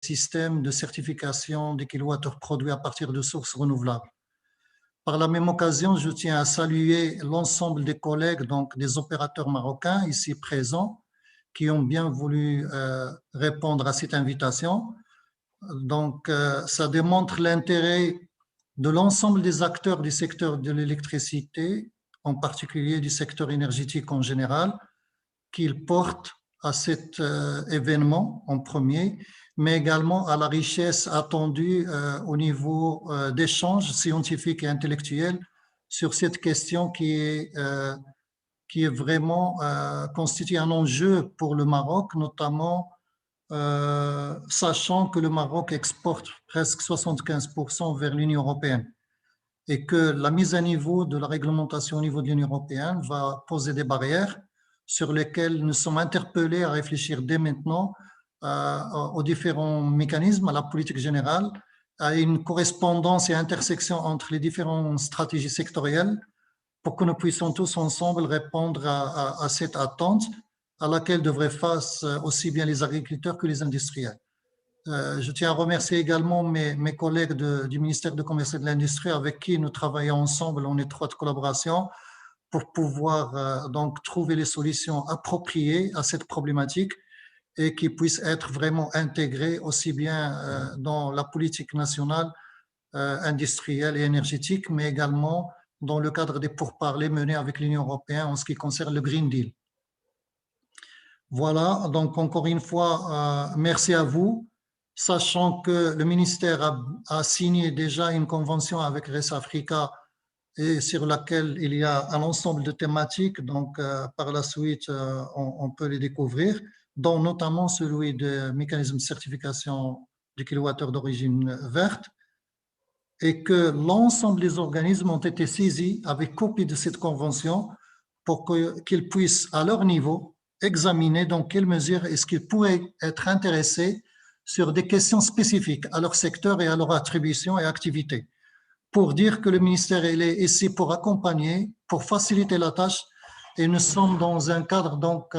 systèmes de certification des kilowattheures produits à partir de sources renouvelables. Par la même occasion, je tiens à saluer l'ensemble des collègues, donc des opérateurs marocains ici présents, qui ont bien voulu répondre à cette invitation. Donc, ça démontre l'intérêt de l'ensemble des acteurs du secteur de l'électricité, en particulier du secteur énergétique en général, qu'ils portent à cet événement en premier, mais également à la richesse attendue au niveau d'échanges scientifiques et intellectuels sur cette question qui est vraiment constitue un enjeu pour le Maroc, notamment sachant que le Maroc exporte presque 75% vers l'Union européenne et que la mise à niveau de la réglementation au niveau de l'Union européenne va poser des barrières sur lesquelles nous sommes interpellés à réfléchir dès maintenant aux différents mécanismes, à la politique générale, à une correspondance et intersection entre les différentes stratégies sectorielles pour que nous puissions tous ensemble répondre à cette attente à laquelle devraient face aussi bien les agriculteurs que les industriels. Je tiens à remercier également mes collègues du ministère du Commerce et de l'Industrie avec qui nous travaillons ensemble en étroite collaboration pour pouvoir donc trouver les solutions appropriées à cette problématique et qui puissent être vraiment intégrées aussi bien dans la politique nationale industrielle et énergétique, mais également dans le cadre des pourparlers menés avec l'Union européenne en ce qui concerne le Green Deal. Voilà, donc encore une fois, merci à vous, sachant que le ministère a signé déjà une convention avec RES4Africa et sur laquelle il y a un ensemble de thématiques, donc par la suite, on peut les découvrir, dont notamment celui du mécanisme de certification du kilowattheure d'origine verte, et que l'ensemble des organismes ont été saisis avec copie de cette convention pour qu'ils puissent, à leur niveau, examiner dans quelle mesure est-ce qu'ils pourraient être intéressés sur des questions spécifiques à leur secteur et à leur attribution et activité. Pour dire que le ministère il est ici pour accompagner, pour faciliter la tâche, et nous sommes dans un cadre donc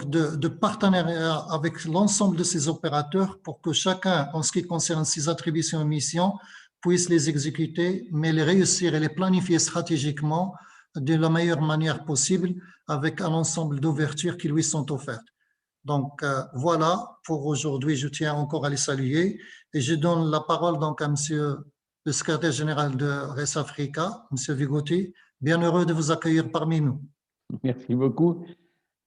de partenariat avec l'ensemble de ces opérateurs pour que chacun, en ce qui concerne ses attributions et missions, puisse les exécuter, mais les réussir et les planifier stratégiquement de la meilleure manière possible avec un ensemble d'ouvertures qui lui sont offertes. Donc, voilà pour aujourd'hui. Je tiens encore à les saluer et je donne la parole donc à monsieur le secrétaire général de RES4Africa, monsieur Vigotti. Bien heureux de vous accueillir parmi nous. Merci beaucoup.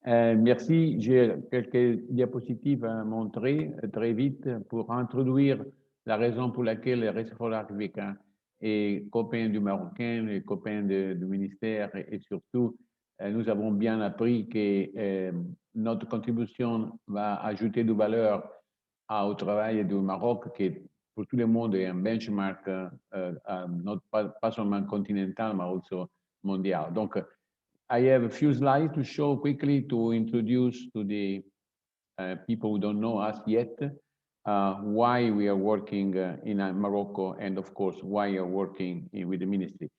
Merci. J'ai quelques diapositives à montrer très vite pour introduire la raison pour laquelle RES4Africa est copain du Marocain, et copain du ministère et surtout, nous avons bien appris que notre contribution va ajouter de valeur au travail du Maroc qui pour tout le monde est un benchmark, pas seulement continental, mais aussi mondial. Donc, I have a few slides to show quickly to introduce to the people who don't know us yet why we are working in Morocco and of course why you're working with the ministry.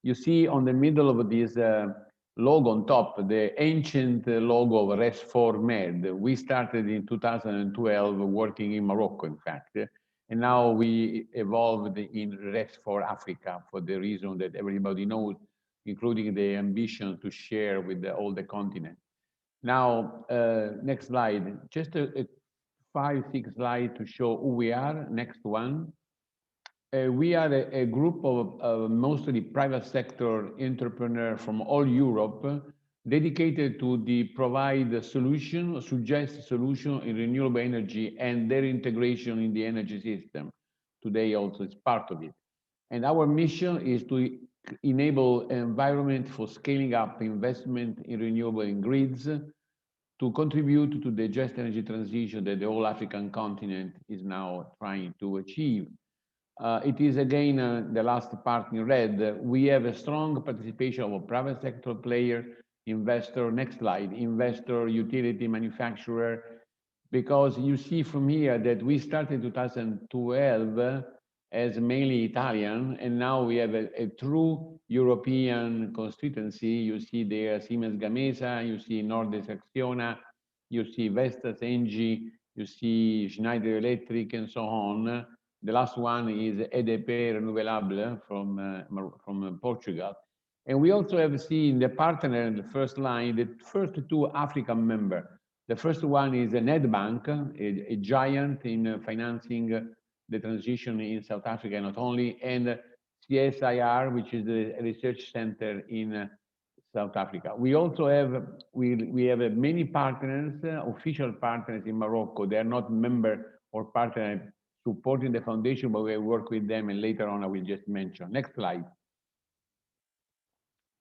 You see on the middle of this logo on top, the ancient logo of RES4Med. We started in 2012 working in Morocco, in fact, and now we evolved in RES4Africa for the reason that everybody knows, including the ambition to share with all the continent. Now, next slide, just a 5-6 slides to show who we are. Next one. We are a group of mostly private sector entrepreneurs from all Europe dedicated to provide a solution, suggest solution in renewable energy and their integration in the energy system. Today also is part of it. And our mission is to enable an environment for scaling up investment in renewable grids to contribute to the just energy transition that the whole African continent is now trying to achieve. It is again the last part in red. We have a strong participation of a private sector player, investor, next slide, investor, utility manufacturer, because you see from here that we started 2012 as mainly Italian, and now we have a true European constituency. You see there Siemens Gamesa, you see Nordex Acciona, You see Vestas, Engie, you see Schneider Electric, and so on. The last one is EDP Renewable from Portugal. And we also have seen the partner in the first line, the first two African members. The first one is Nedbank, a giant in financing the transition in South Africa, not only, and CSIR, which is the research center in South Africa. We also have we have many partners, official partners in Morocco. They are not member or partner supporting the foundation, but we work with them, and later on I will just mention. Next slide.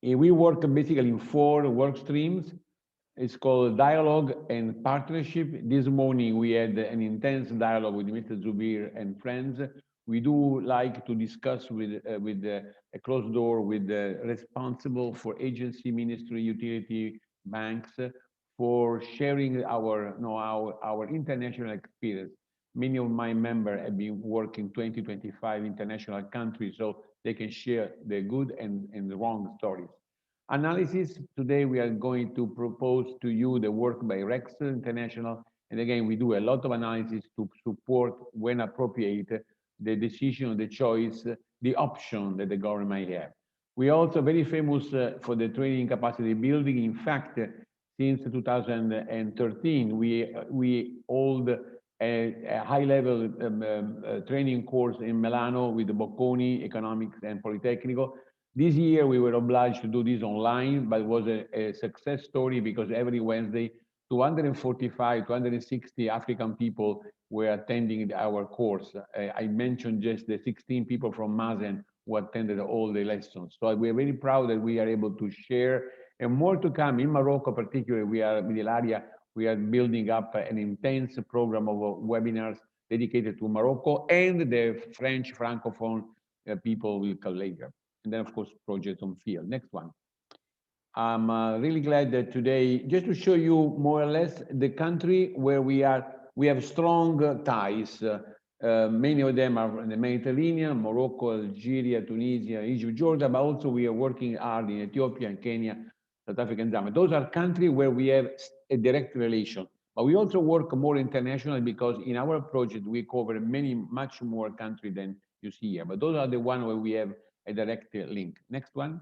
We work basically in 4 work streams. It's called dialogue and partnership. This morning we had an intense dialogue with Mr. Zubir and friends. We do like to discuss with a closed door with the responsible for agency, ministry, utility, banks, for sharing our know-how, our international experience. Many of my members have been working 20, 25 international countries, so they can share the good and the wrong stories. Analysis, today we are going to propose to you the work by RES International. And again, we do a lot of analysis to support, when appropriate, the decision, the choice, the option that the government might have. We are also very famous for the training capacity building. In fact, since 2013, we hold a high-level training course in Milano with the Bocconi, Economics and Politecnico. This year, we were obliged to do this online, but it was a success story because every Wednesday, 245, 260 African people were attending our course. I mentioned just the 16 people from Mazen who attended all the lessons. So we're very proud that we are able to share, and more to come. In Morocco, particularly, we are, with Ilaria, we are building up an intense program of webinars dedicated to Morocco, and the French Francophone people will come later. And then, of course, project on field. Next one. I'm really glad that today, just to show you more or less the country where we have strong ties. Many of them are in the Mediterranean, Morocco, Algeria, Tunisia, Egypt, Jordan, but also we are working hard in Ethiopia and Kenya, South Africa and Zambia. Those are countries where we have a direct relation. But we also work more internationally because in our project, we cover much more countries than you see here. But those are the ones where we have a direct link. Next one.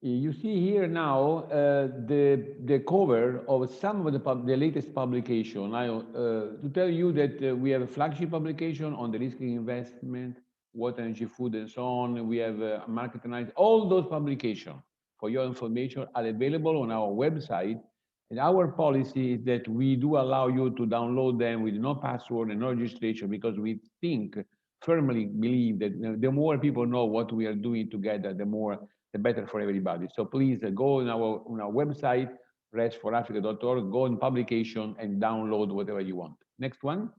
You see here now the cover of some of the latest publication. To tell you that we have a flagship publication on the risky investment, water, energy, food, and so on. We have market analysis. All those publications, for your information, are available on our website. And our policy is that we do allow you to download them with no password and no registration, because we firmly believe that the more people know what we are doing together, the better for everybody. So please go on our website, RES4Africa.org, go on publication and download whatever you want. Next one.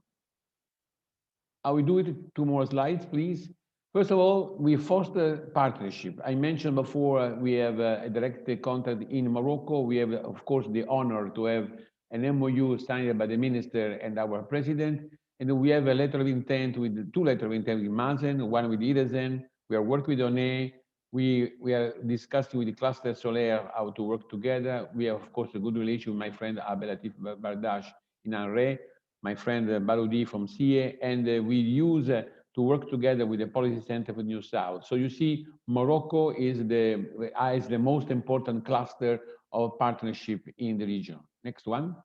I will do it 2 more slides, please. First of all, we foster partnership. I mentioned before, we have a direct contact in Morocco. We have, of course, the honor to have an MOU signed by the minister and our president. And we have a letter of intent with 2 letters of intent with Mazen, one with Irezen. We are working with ONE. We are discussing with the Cluster Solaire how to work together. We have, of course, a good relation with my friend Abdelatif Bardash in RE, my friend Baroudi from CIE, and we use to work together with the Policy Center for New South. So you see, Morocco is the most important cluster of partnership in the region. Next one.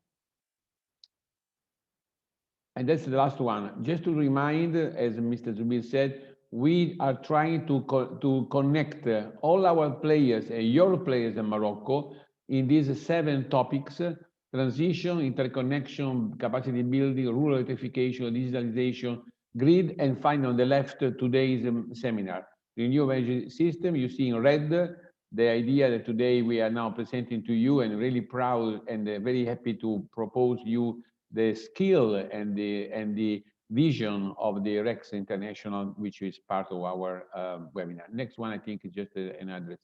And that's the last one. Just to remind, as Mr. Zubir said, we are trying to connect all our players and your players in Morocco in these 7 topics: transition, interconnection, capacity building, rural electrification, digitalization, grid, and finally on the left, today's seminar. Renewable energy system, you see in red, the idea that today we are now presenting to you, and really proud and very happy to propose you the skill and the vision of the RES International, which is part of our webinar. Next one, I think, is just an address.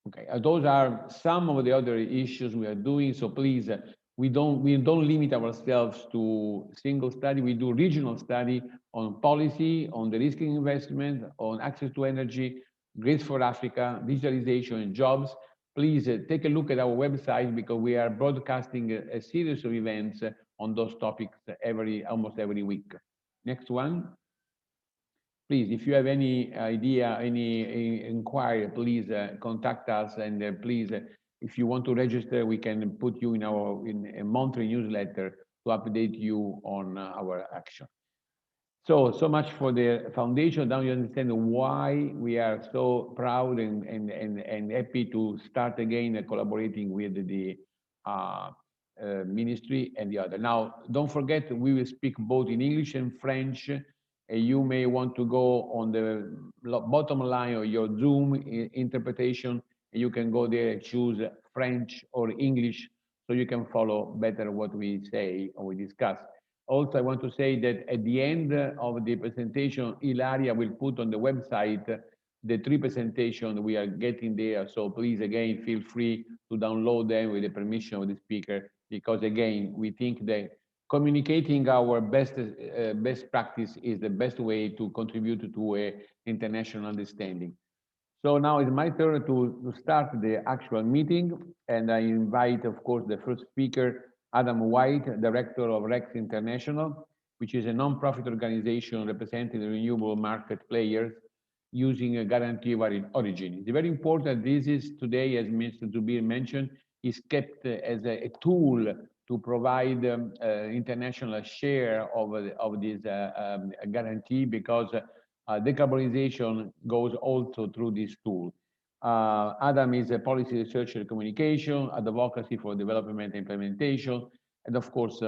Okay, those are some of the other issues we are doing. So please, we don't limit ourselves to single study. We do regional study on policy, on the risky investment, on access to energy, grids for Africa, digitalization and jobs. please take a look at our website, because we are broadcasting a series of events on those topics almost every week. Next one. Please, if you have any idea, any inquiry, please contact us, and please, if you want to register, we can put you in a monthly newsletter to update you on our action. So much for the foundation. Now you understand why we are so proud and happy to start again collaborating with the ministry and the other. Now, don't forget, we will speak both in English and French. You may want to go on the bottom line of your Zoom interpretation, and you can go there and choose French or English, so you can follow better what we say or we discuss. Also, I want to say that at the end of the presentation, Ilaria will put on the website the 3 presentations we are getting there. So please, again, feel free to download them with the permission of the speaker, because again, we think that communicating our best practice is the best way to contribute to an international understanding. So now it's my turn to start the actual meeting, and I invite, of course, the first speaker, Adam White, Director of RES International, which is a non-profit organization representing the renewable market players using a guarantee of origin. It's very important. This is today, as Mr. Zubir mentioned, is kept as a tool to provide international share of this guarantee, because decarbonization goes also through this tool. Adam is a policy research and communication, advocacy for development and implementation, and of course,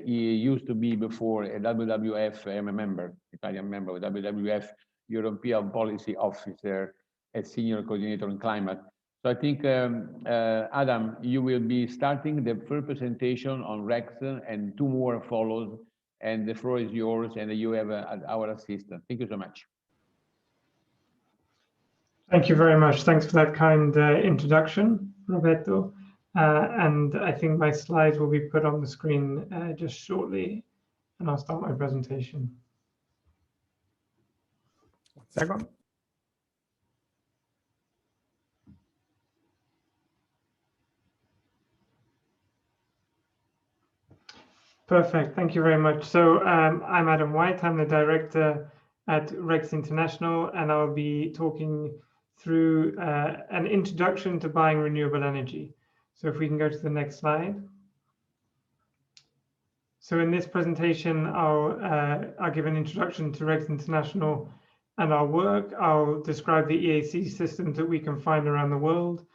he used to be before a WWF member, Italian member of WWF, European Policy Officer, a senior coordinator on climate. So I think, Adam, you will be starting the first presentation on RES, and 2 more follows, and the floor is yours, and you have our assistant. Thank you so much. Thank you very much. Thanks for that kind introduction, Roberto. And I think my slides will be put on the screen just shortly, and I'll start my presentation. 1 second. Perfect. Thank you very much. So I'm Adam White. I'm the director at RES International, and I'll be talking through an introduction to buying renewable energy. So if we can go to the next slide. So in this presentation, I'll give an introduction to RES International and our work. I'll describe the EAC systems that we can find around the world.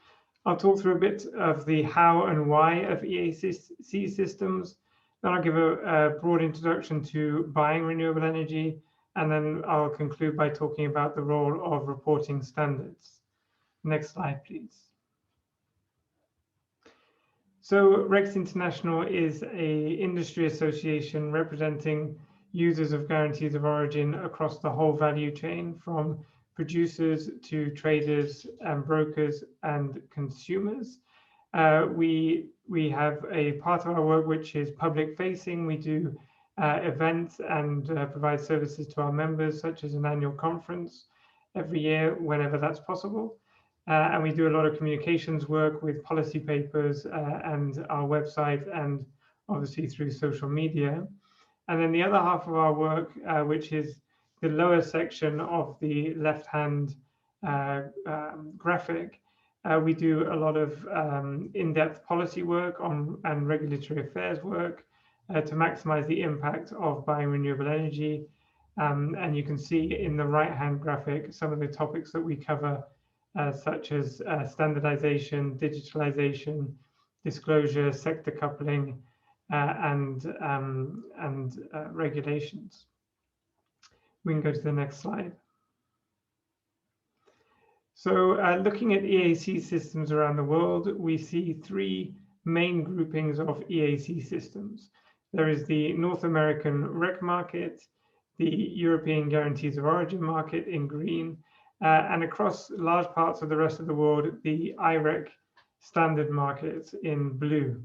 I'll talk through a bit of the how and why of EAC systems. Then I'll give a broad introduction to buying renewable energy, and then I'll conclude by talking about the role of reporting standards. Next slide, please. So RES International is an industry association representing users of guarantees of origin across the whole value chain, from producers to traders and brokers and consumers. We have a part of our work which is public facing. We do events and provide services to our members, such as an annual conference every year, whenever that's possible. And we do a lot of communications work with policy papers and our website, and obviously through social media. And then the other half of our work, which is the lower section of the left-hand graphic, we do a lot of in-depth policy work and regulatory affairs work to maximize the impact of buying renewable energy. And you can see in the right-hand graphic some of the topics that we cover, such as standardization, digitalization, disclosure, sector coupling, and regulations. We can go to the next slide. So looking at EAC systems around the world, we see 3 main groupings of EAC systems. There is the North American REC market, the European Guarantees of Origin market in green, and across large parts of the rest of the world, the IREC standard market in blue.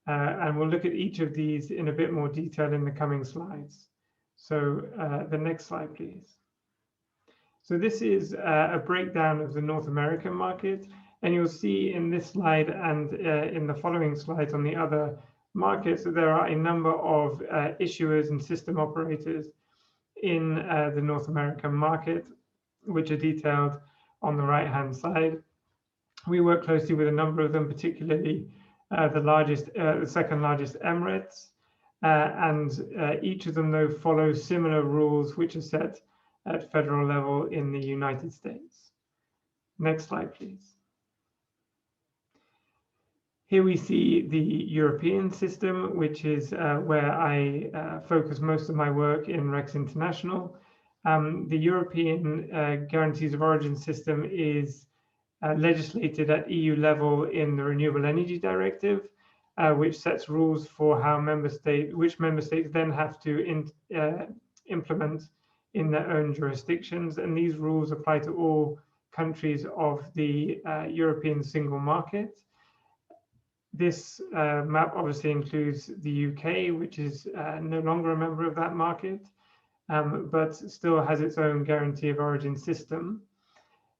And we'll look at each of these in a bit more detail in the coming slides. So the next slide, please. So this is a breakdown of the North American market. And you'll see in this slide and in the following slides on the other markets that there are a number of issuers and system operators in the North American market, which are detailed on the right-hand side. We work closely with a number of them, particularly the second largest Emirates, and each of them, though, follows similar rules which are set at federal level in the United States. Next slide, please. Here we see the European system, which is where I focus most of my work in RES International. The European Guarantees of Origin system is legislated at EU level in the Renewable Energy Directive, which sets rules for how which member states then have to implement in their own jurisdictions. And these rules apply to all countries of the European single market. This map obviously includes the UK, which is no longer a member of that market, but still has its own guarantee of origin system.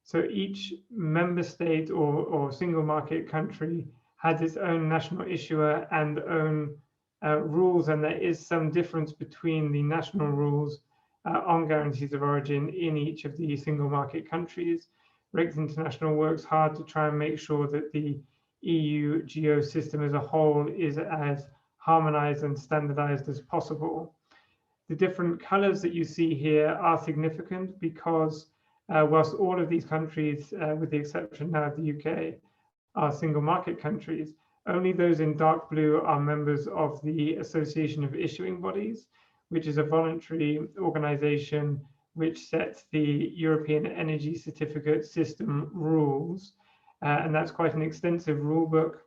So each member state or single market country has its own national issuer and own rules, and there is some difference between the national rules on guarantees of origin in each of the single market countries. RES International works hard to try and make sure that the EU geo system as a whole is as harmonized and standardized as possible. The different colors that you see here are significant because whilst all of these countries, with the exception now of the UK, are single market countries, only those in dark blue are members of the Association of Issuing Bodies, which is a voluntary organization which sets the European Energy Certificate system rules. And that's quite an extensive rule book,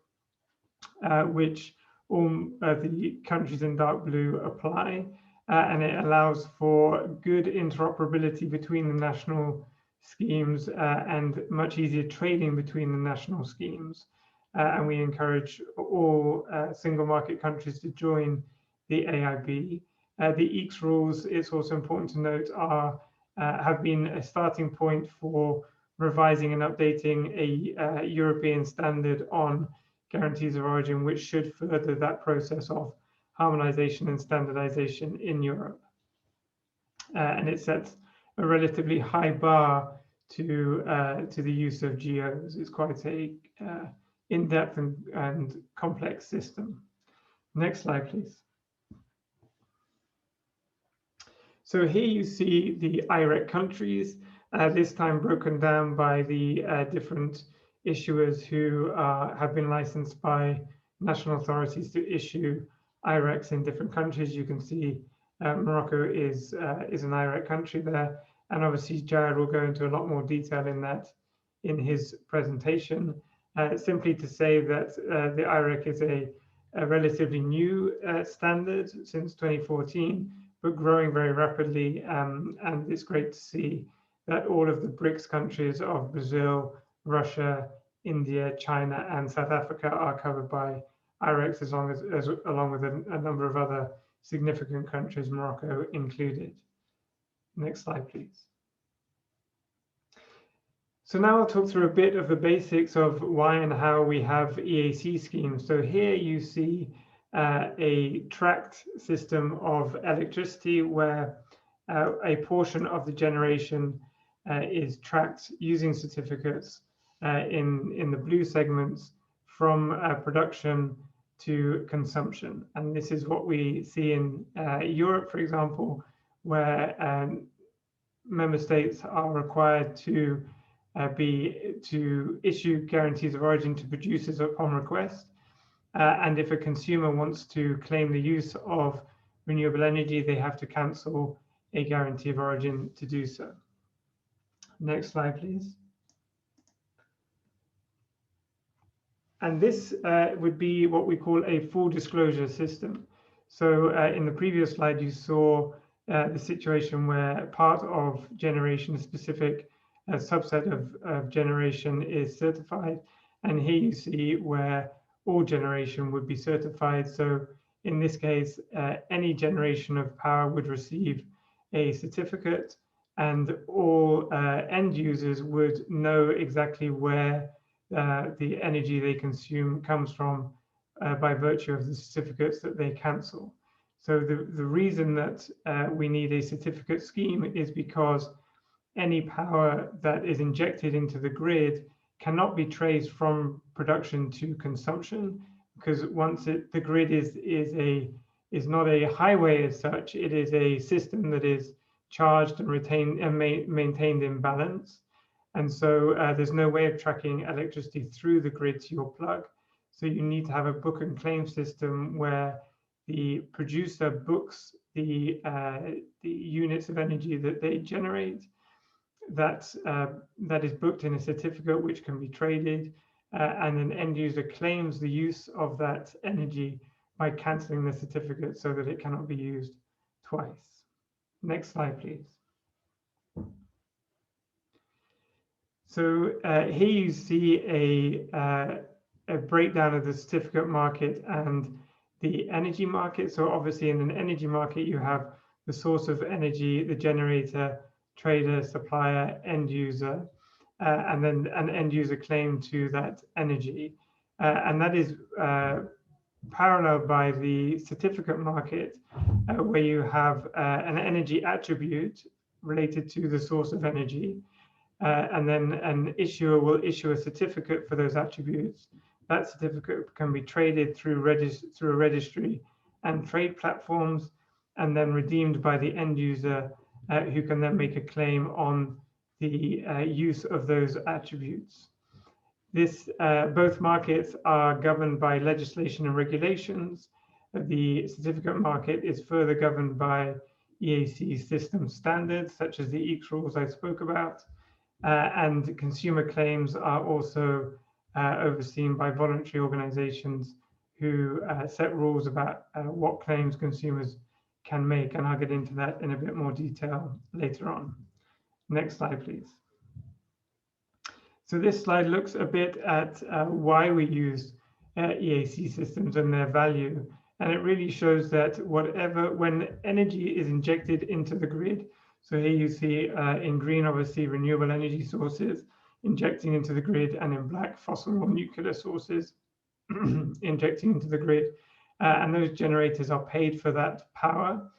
which all the countries in dark blue apply. And it allows for good interoperability between the national schemes and much easier trading between the national schemes. And we encourage all single market countries to join the AIB. The EECS rules, it's also important to note, have been a starting point for revising and updating a European standard on guarantees of origin, which should further that process of harmonization and standardization in Europe. And it sets a relatively high bar to the use of GEOs. It's quite a in-depth and complex system. Next slide, please. So here you see the IREC countries, this time broken down by the different issuers who have been licensed by national authorities to issue IRECs in different countries. You can see Morocco is an IREC country there, and obviously Jared will go into a lot more detail in that in his presentation. Simply to say that the IREC is a relatively new standard since 2014, but growing very rapidly, and it's great to see that all of the BRICS countries of Brazil, Russia, India, China, and South Africa are covered by IRECs, along with a number of other significant countries, Morocco included. Next slide, please. So now I'll talk through a bit of the basics of why and how we have EAC schemes. So here you see a tracked system of electricity where a portion of the generation is tracked using certificates in the blue segments from production to consumption. And this is what we see in Europe, for example, where member states are required to issue guarantees of origin to producers upon request. And if a consumer wants to claim the use of renewable energy, they have to cancel a guarantee of origin to do so. Next slide, please. And this would be what we call a full disclosure system. So in the previous slide, you saw the situation where part of generation, a specific subset of generation is certified. And here you see where all generation would be certified. So in this case, any generation of power would receive a certificate, and all end users would know exactly where the energy they consume comes from by virtue of the certificates that they cancel. So the reason that we need a certificate scheme is because any power that is injected into the grid cannot be traced from production to consumption, because once the grid is not a highway as such, it is a system that is charged and retained and maintained in balance. And so there's no way of tracking electricity through the grid to your plug. So you need to have a book and claim system where the producer books the units of energy that they generate. That is booked in a certificate which can be traded, and an end user claims the use of that energy by cancelling the certificate so that it cannot be used twice. Next slide, please. So here you see a breakdown of the certificate market and the energy market. So obviously in an energy market, you have the source of energy, the generator, trader, supplier, end user, and then an end user claim to that energy. And that is paralleled by the certificate market, where you have an energy attribute related to the source of energy. And then an issuer will issue a certificate for those attributes. That certificate can be traded through a registry and trade platforms, and then redeemed by the end user, who can then make a claim on the use of those attributes. Both markets are governed by legislation and regulations. The certificate market is further governed by EAC system standards, such as the EECS rules I spoke about. And consumer claims are also overseen by voluntary organizations who set rules about what claims consumers can make, and I'll get into that in a bit more detail later on. Next slide, please. So this slide looks a bit at why we use EAC systems and their value, and it really shows that when energy is injected into the grid, so here you see in green, obviously, renewable energy sources injecting into the grid, and in black, fossil or nuclear sources injecting into the grid. And those generators are paid for that power.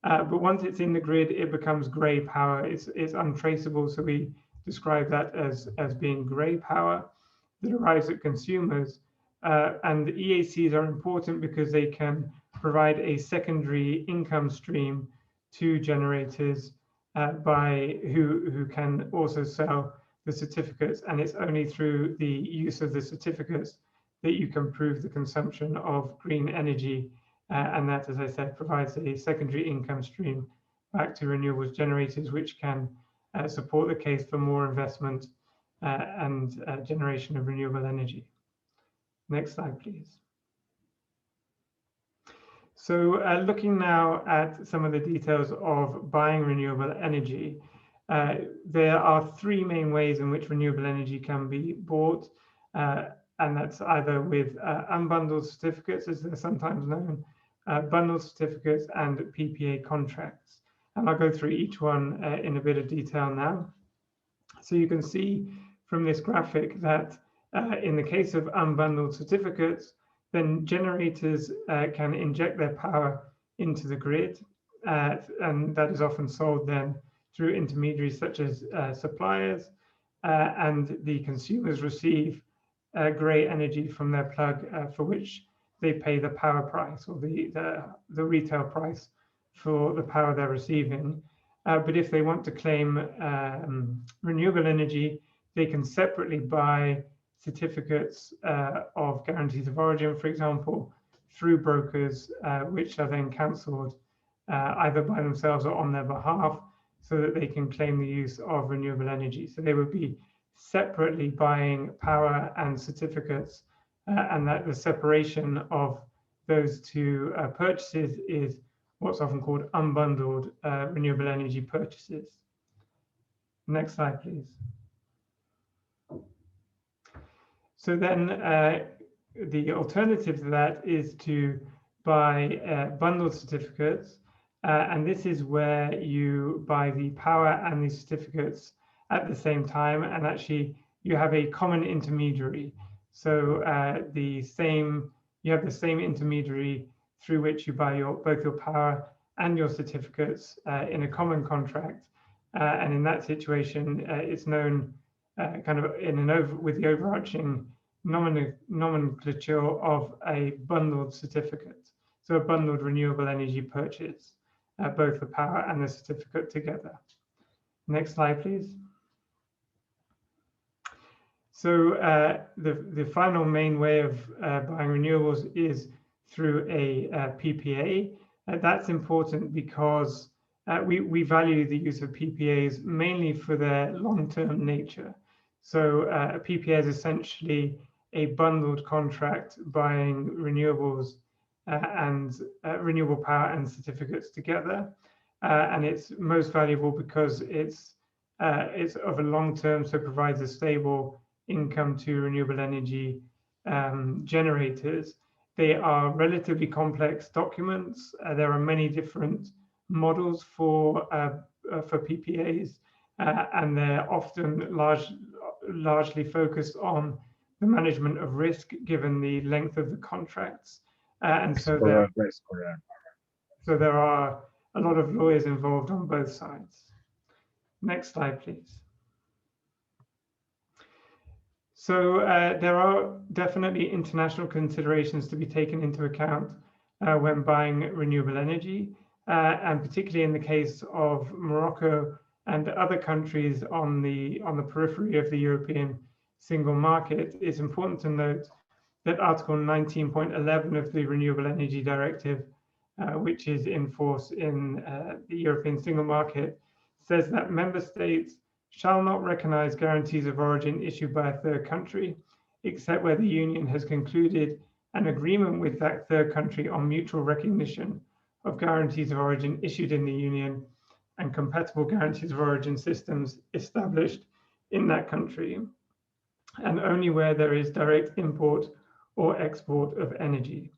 But once it's in the grid, it becomes grey power. It's untraceable, so we describe that as being grey power that arrives at consumers. And the EACs are important because they can provide a secondary income stream to generators who can also sell the certificates, and it's only through the use of the certificates that you can prove the consumption of green energy, and that, as I said, provides a secondary income stream back to renewables generators, which can support the case for more investment and generation of renewable energy. Next slide, please. So looking now at some of the details of buying renewable energy, there are three main ways in which renewable energy can be bought, and that's either with unbundled certificates, as they're sometimes known, bundled certificates, and PPA contracts. And I'll go through each one in a bit of detail now. So you can see from this graphic that in the case of unbundled certificates, then generators can inject their power into the grid, and that is often sold then through intermediaries such as suppliers, and the consumers receive grey energy from their plug, for which they pay the power price, or the retail price for the power they're receiving. But if they want to claim renewable energy, they can separately buy certificates of guarantees of origin, for example, through brokers, which are then cancelled either by themselves or on their behalf, so that they can claim the use of renewable energy. So they would be separately buying power and certificates, and that the separation of those two purchases is what's often called unbundled renewable energy purchases. Next slide, please. So then the alternative to that is to buy bundled certificates, and this is where you buy the power and the certificates at the same time, and actually you have a common intermediary. So you have the same intermediary through which you buy both your power and your certificates in a common contract. And in that situation, it's known kind of with the overarching nomenclature of a bundled certificate. So a bundled renewable energy purchase, both the power and the certificate together. Next slide, please. So the final main way of buying renewables is through a PPA. That's important because we value the use of PPAs mainly for their long-term nature. So a PPA is essentially a bundled contract buying renewables and renewable power and certificates together. And it's most valuable because it's of a long term, so provides a stable income to renewable energy generators. They are relatively complex documents. There are many different models for PPAs, and they're often largely focused on the management of risk given the length of the contracts. And so there are a lot of lawyers involved on both sides. Next slide, please. So there are definitely international considerations to be taken into account when buying renewable energy, and particularly in the case of Morocco and other countries on the periphery of the European single market. It's important to note that Article 19.11 of the Renewable Energy Directive, which is in force in the European single market, says that member states shall not recognize guarantees of origin issued by a third country, except where the Union has concluded an agreement with that third country on mutual recognition of guarantees of origin issued in the Union and compatible guarantees of origin systems established in that country, and only where there is direct import or export of energy.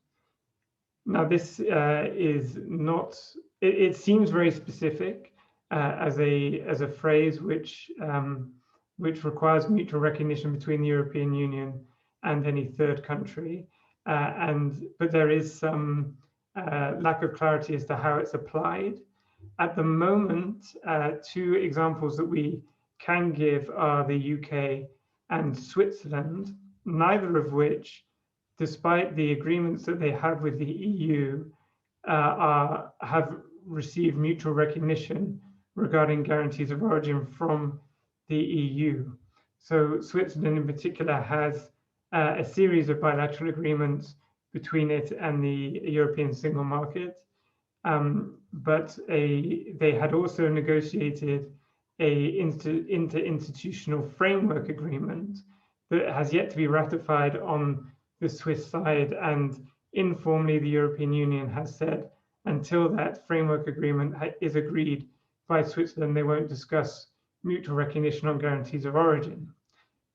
Now, this is not, it seems very specific, as a phrase which requires mutual recognition between the European Union and any third country, but there is some lack of clarity as to how it's applied. At the moment, two examples that we can give are the UK and Switzerland, neither of which, despite the agreements that they have with the EU, have received mutual recognition regarding guarantees of origin from the EU. So Switzerland in particular has a series of bilateral agreements between it and the European single market, but they had also negotiated a interinstitutional framework agreement that has yet to be ratified on the Swiss side, and informally the European Union has said until that framework agreement is agreed by Switzerland, they won't discuss mutual recognition on guarantees of origin.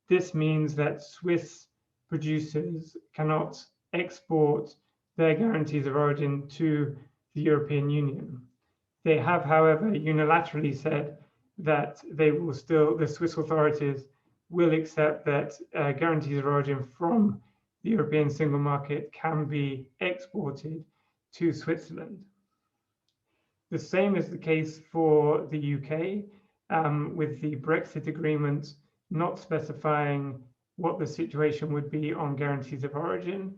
This means that Swiss producers cannot export their guarantees of origin to the European Union. They have, however, unilaterally said that the Swiss authorities will accept that guarantees of origin from the European single market can be exported to Switzerland. The same is the case for the UK, with the Brexit agreement not specifying what the situation would be on guarantees of origin.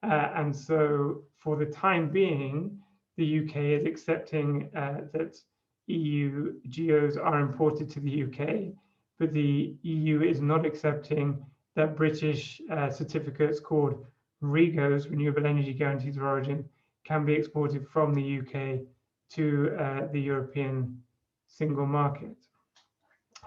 And so for the time being, the UK is accepting that EU GEOs are imported to the UK, but the EU is not accepting that British certificates called REGOs, Renewable Energy Guarantees of Origin, can be exported from the UK to the European single market.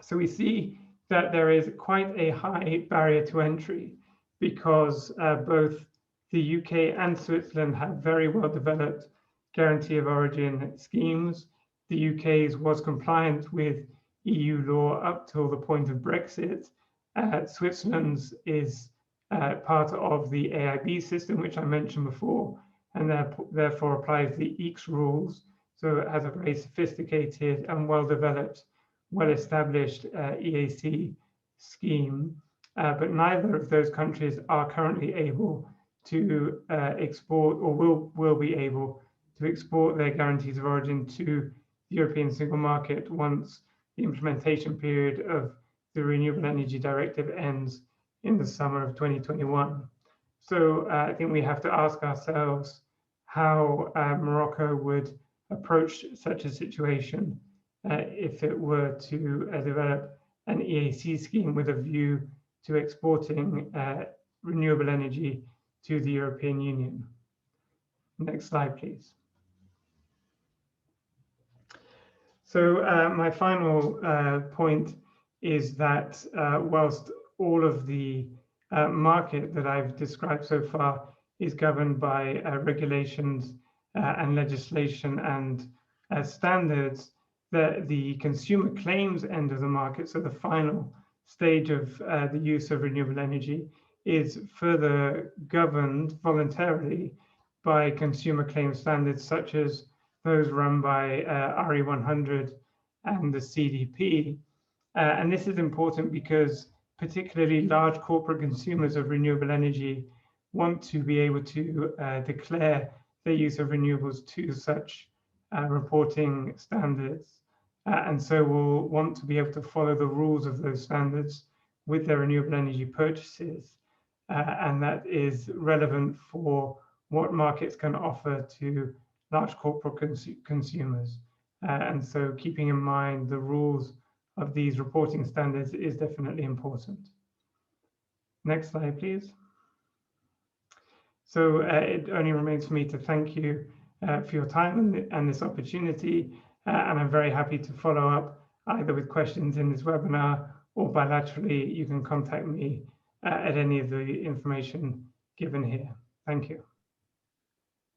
So we see that there is quite a high barrier to entry because both the UK and Switzerland have very well developed guarantee of origin schemes. The UK's was compliant with EU law up till the point of Brexit. Switzerland's is part of the AIB system, which I mentioned before, and therefore applies the EECS rules. So it has a very sophisticated and well-developed, well-established EAC scheme. but neither of those countries are currently able to export, or will be able to export their guarantees of origin to the European single market once the implementation period of the Renewable Energy Directive ends in the summer of 2021. So I think we have to ask ourselves how Morocco would approach such a situation if it were to develop an EAC scheme with a view to exporting renewable energy to the European Union. Next slide, please. So my final point is that whilst all of the market that I've described so far is governed by regulations and legislation and standards, the consumer claims end of the market, so the final stage of the use of renewable energy, is further governed voluntarily by consumer claim standards such as those run by RE100 and the CDP. And this is important because particularly large corporate consumers of renewable energy want to be able to declare their use of renewables to such reporting standards. And so will want to be able to follow the rules of those standards with their renewable energy purchases. And that is relevant for what markets can offer to large corporate consumers. And so keeping in mind the rules of these reporting standards is definitely important. Next slide, please. So it only remains for me to thank you for your time and this opportunity. And I'm very happy to follow up either with questions in this webinar or bilaterally. You can contact me at any of the information given here. Thank you.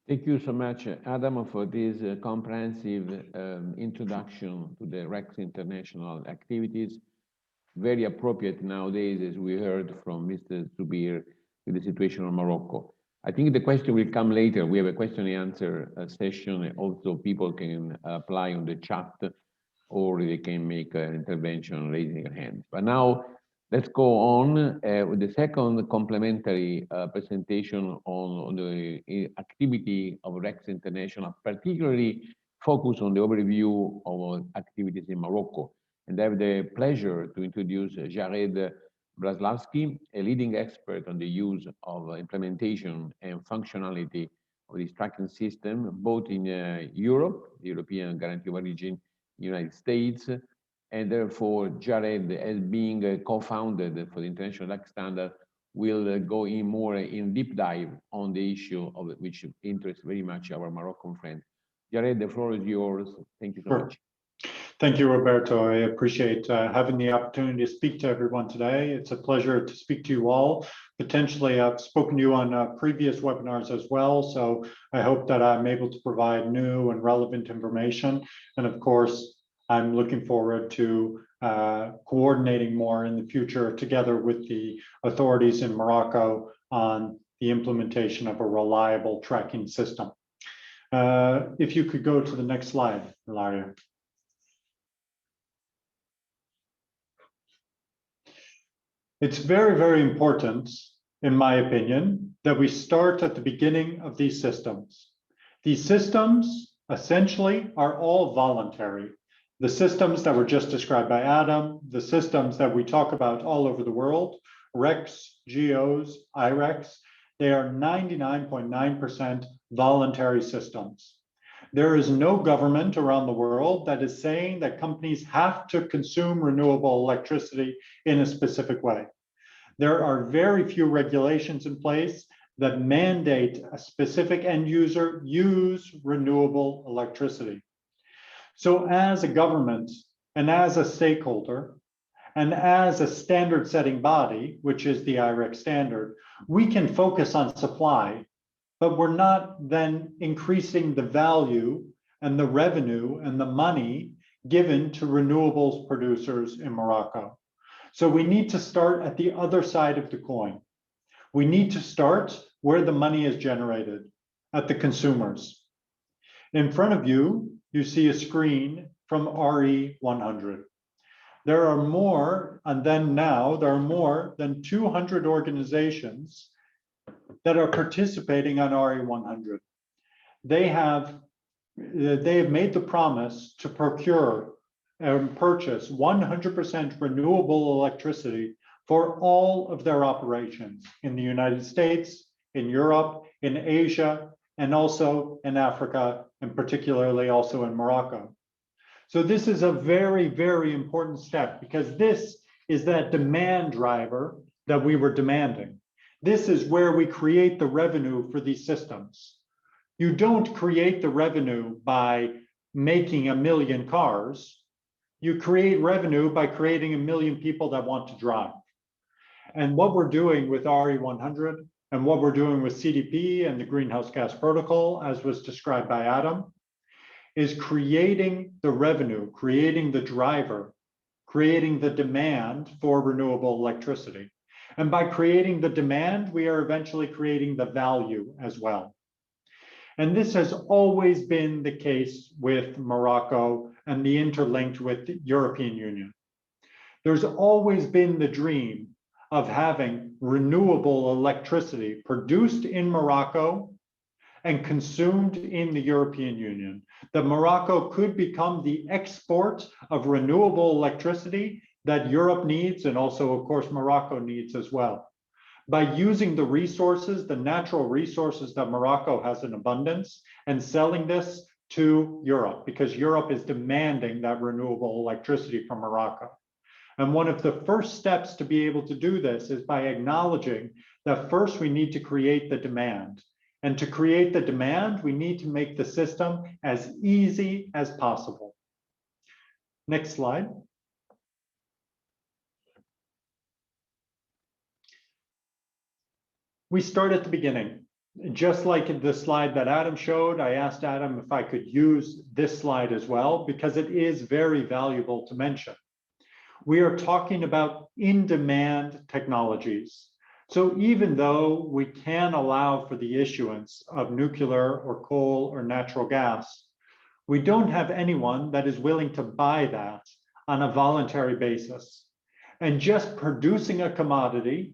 Thank you so much, Adam, for this comprehensive introduction to the RES International activities. Very appropriate nowadays, as we heard from Mr. Zubir, with the situation in Morocco. I think the question will come later. We have a question and answer session. Also, people can apply on the chat, or they can make an intervention raising their hands. But now, let's go on with the second complementary presentation on the activity of RES International, particularly focused on the overview of activities in Morocco. And I have the pleasure to introduce Jared Braslavsky, a leading expert on the use of implementation and functionality of this tracking system, both in Europe, the European Guarantee of Origin, United States, and therefore Jared, as being co-founded for the International REC Standard, will go in more in deep dive on the issue of which interests very much our Moroccan friend. Jared, the floor is yours. Thank you so much. Thank you, Roberto. I appreciate having the opportunity to speak to everyone today. It's a pleasure to speak to you all. Potentially, I've spoken to you on previous webinars as well, so I hope that I'm able to provide new and relevant information. And of course, I'm looking forward to coordinating more in the future together with the authorities in Morocco on the implementation of a reliable tracking system. If you could go to the next slide, Ilaria. It's very, very important, in my opinion, that we start at the beginning of these systems. These systems essentially are all voluntary. The systems that were just described by Adam, the systems that we talk about all over the world, RECs, GOs, IRECs, they are 99.9% voluntary systems. There is no government around the world that is saying that companies have to consume renewable electricity in a specific way. There are very few regulations in place that mandate a specific end user use renewable electricity. So as a government and as a stakeholder and as a standard setting body, which is the IREC standard, we can focus on supply, but we're not then increasing the value and the revenue and the money given to renewables producers in Morocco. So we need to start at the other side of the coin. We need to start where the money is generated, at the consumers. In front of you, you see a screen from RE100. there are more, and then now there are more than 200 organizations that are participating on RE100. They have made the promise to procure and purchase 100% renewable electricity for all of their operations in the United States, in Europe, in Asia, and also in Africa, and particularly also in Morocco. So this is a very, very important step, because this is that demand driver that we were demanding. This is where we create the revenue for these systems. You don't create the revenue by making 1 million cars. You create revenue by creating 1 million people that want to drive. And what we're doing with RE100 and what we're doing with CDP and the greenhouse gas protocol, as was described by Adam, is creating the revenue, creating the driver, creating the demand for renewable electricity. And by creating the demand, we are eventually creating the value as well. And this has always been the case with Morocco and the interlinked with the European Union. There's always been the dream of having renewable electricity produced in Morocco and consumed in the European Union. That Morocco could become the export of renewable electricity that Europe needs, and also, of course, Morocco needs as well. By using the resources, the natural resources that Morocco has in abundance, and selling this to Europe, because Europe is demanding that renewable electricity from Morocco. And one of the first steps to be able to do this is by acknowledging that first we need to create the demand. And to create the demand, we need to make the system as easy as possible. Next slide. We start at the beginning. Just like the slide that Adam showed, I asked Adam if I could use this slide as well, because it is very valuable to mention. We are talking about in-demand technologies. So even though we can allow for the issuance of nuclear or coal or natural gas, we don't have anyone that is willing to buy that on a voluntary basis. And just producing a commodity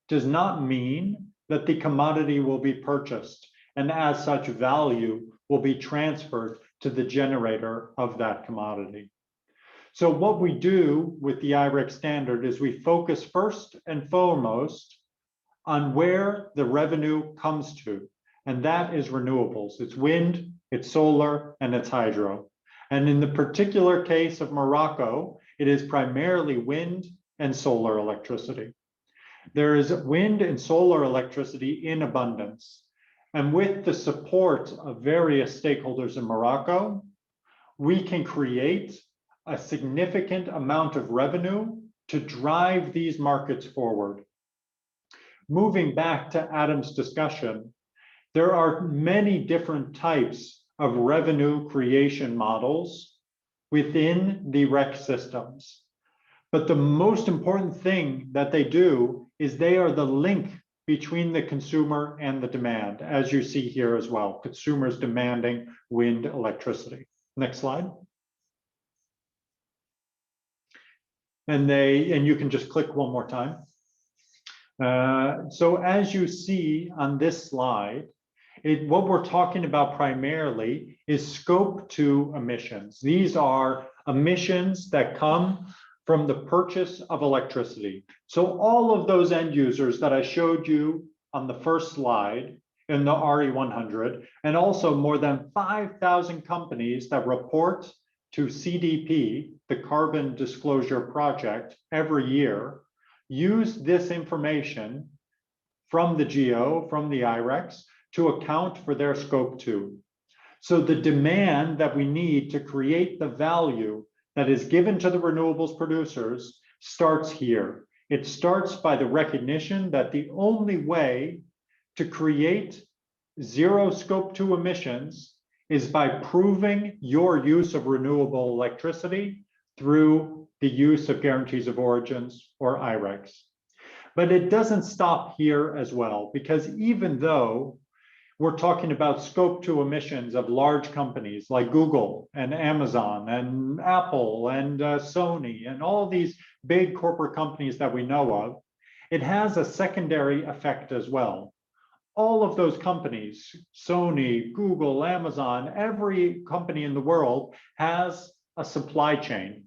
does not mean that the commodity will be purchased, and as such value will be transferred to the generator of that commodity. So what we do with the I-REC standard is we focus first and foremost on where the revenue comes to, and that is renewables. It's wind, it's solar, and it's hydro. And in the particular case of Morocco, it is primarily wind and solar electricity. There is wind and solar electricity in abundance. And with the support of various stakeholders in Morocco, we can create a significant amount of revenue to drive these markets forward. Moving back to Adam's discussion, there are many different types of revenue creation models within the REC systems. But the most important thing that they do is they are the link between the consumer and the demand, as you see here as well, consumers demanding wind electricity. Next slide. And you can just click one more time. So as you see on this slide, what we're talking about primarily is scope 2 emissions. These are emissions that come from the purchase of electricity. So all of those end users that I showed you on the first slide in the RE100, and also more than 5,000 companies that report to CDP, the Carbon Disclosure Project, every year, use this information from the GEO, from the I-RECs, to account for their scope 2. So the demand that we need to create the value that is given to the renewables producers starts here. It starts by the recognition that the only way to create zero scope 2 emissions is by proving your use of renewable electricity through the use of guarantees of origins or I-RECs. But it doesn't stop here as well, because even though We're talking about scope 2 emissions of large companies like Google and Amazon and Apple and Sony and all these big corporate companies that we know of. It has a secondary effect as well. All of those companies, Sony, Google, Amazon, every company in the world has a supply chain.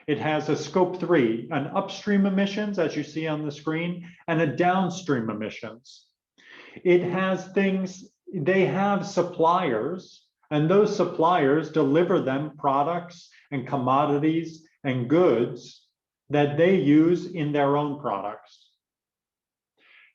It has a scope 3, an upstream emissions, as you see on the screen, and a downstream emissions. It has things, they have suppliers, and those suppliers deliver them products and commodities and goods that they use in their own products.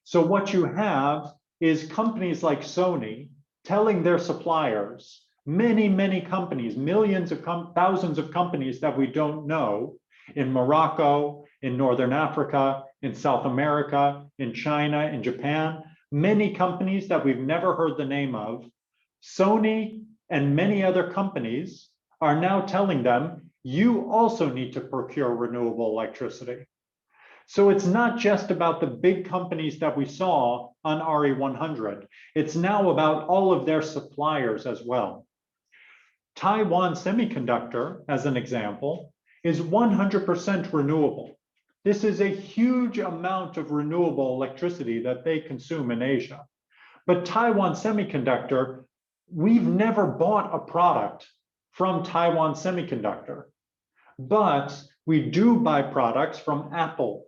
So what you have is companies like Sony telling their suppliers, many companies, millions of thousands of companies that we don't know in Morocco, in Northern Africa, in South America, in China, in Japan, many companies that we've never heard the name of. Sony and many other companies are now telling them, you also need to procure renewable electricity. So it's not just about the big companies that we saw on RE100. It's now about all of their suppliers as well. Taiwan Semiconductor, as an example, is 100% renewable. This is a huge amount of renewable electricity that they consume in Asia. But Taiwan Semiconductor, we've never bought a product from Taiwan Semiconductor, but we do buy products from Apple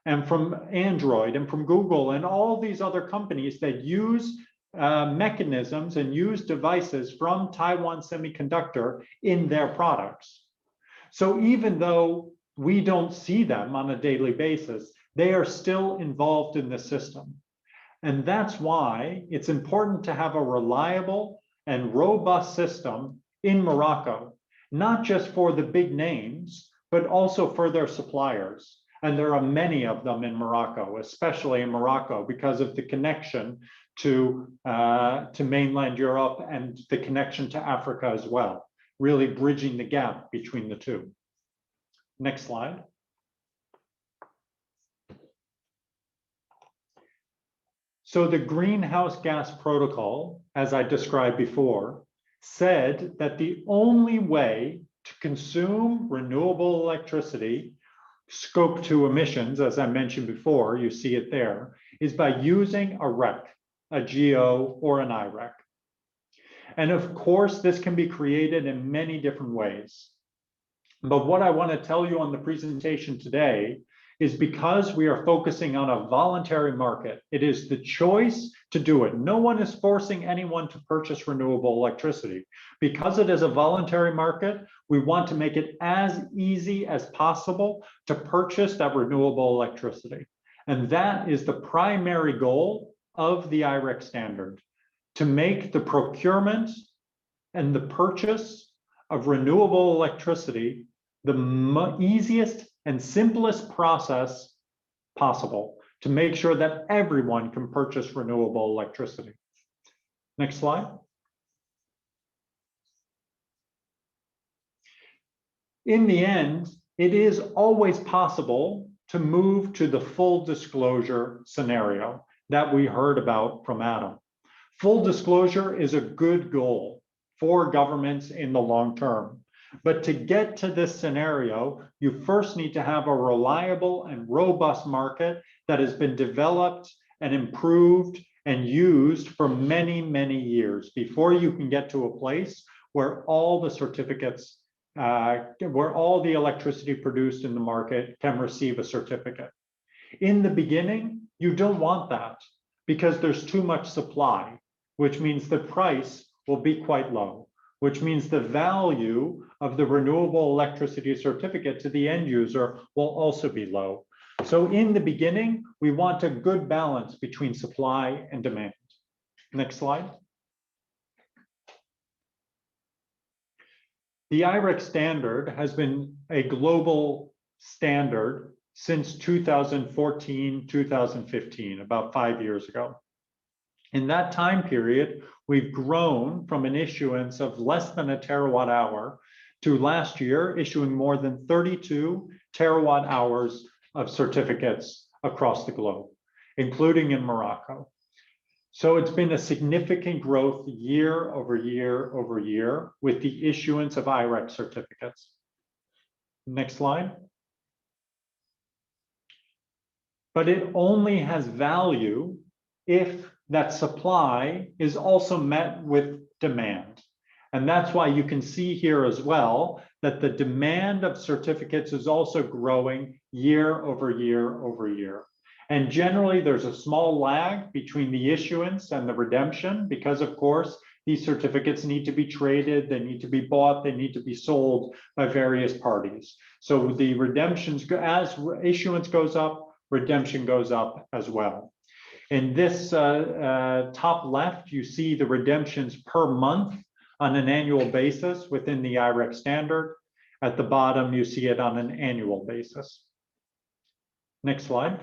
and from Android and from Google and all these other companies that use mechanisms and use devices from Taiwan Semiconductor in their products. So even though we don't see them on a daily basis, they are still involved in the system. And that's why it's important to have a reliable and robust system in Morocco, not just for the big names, but also for their suppliers. And there are many of them in Morocco, especially in Morocco, because of the connection to mainland Europe and the connection to Africa as well, really bridging the gap between the two. Next slide. So the greenhouse gas protocol, as I described before, said that the only way to consume renewable electricity, scope 2 emissions, as I mentioned before, you see it there, is by using a REC, a GO or an IREC. And of course, this can be created in many different ways. But what I want to tell you on the presentation today is because we are focusing on a voluntary market, it is the choice to do it. No one is forcing anyone to purchase renewable electricity. Because it is a voluntary market, we want to make it as easy as possible to purchase that renewable electricity. And that is the primary goal of the IREC standard, to make the procurement and the purchase of renewable electricity the easiest and simplest process possible to make sure that everyone can purchase renewable electricity. Next slide. In the end, it is always possible to move to the full disclosure scenario that we heard about from Adam. Full disclosure is a good goal for governments in the long term. But to get to this scenario, you first need to have a reliable and robust market that has been developed and improved and used for many, many years before you can get to a place where all the certificates, where all the electricity produced in the market can receive a certificate. In the beginning, you don't want that because there's too much supply, which means the price will be quite low, which means the value of the renewable electricity certificate to the end user will also be low. So in the beginning, we want a good balance between supply and demand. Next slide. The IREC standard has been a global standard since 2014, 2015, about 5 years ago. In that time period, we've grown from an issuance of less than a terawatt hour to last year issuing more than 32 terawatt hours of certificates across the globe, including in Morocco. So it's been a significant growth year over year over year with the issuance of RES certificates. Next slide. But it only has value if that supply is also met with demand. And that's why you can see here as well that the demand of certificates is also growing year over year over year. And generally, there's a small lag between the issuance and the redemption because, of course, these certificates need to be traded, they need to be bought, they need to be sold by various parties. So the redemptions, as issuance goes up, redemption goes up as well. In this top left, you see the redemptions per month on an annual basis within the RES standard. At the bottom, you see it on an annual basis. Next slide.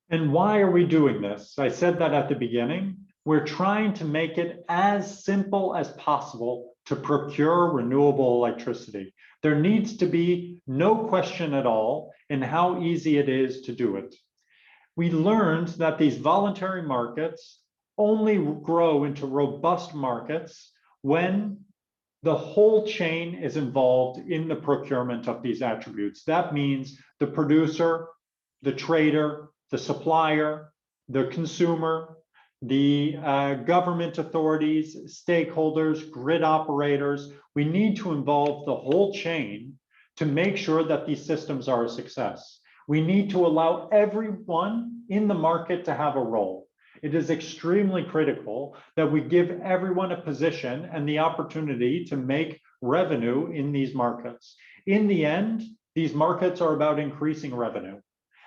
And why are we doing this? I said that at the beginning. We're trying to make it as simple as possible to procure renewable electricity. There needs to be no question at all in how easy it is to do it. We learned that these voluntary markets only grow into robust markets when the whole chain is involved in the procurement of these attributes. That means the producer, the trader, the supplier, the consumer, the government authorities, stakeholders, grid operators. We need to involve the whole chain to make sure that these systems are a success. We need to allow everyone in the market to have a role. It is extremely critical that we give everyone a position and the opportunity to make revenue in these markets. In the end, these markets are about increasing revenue.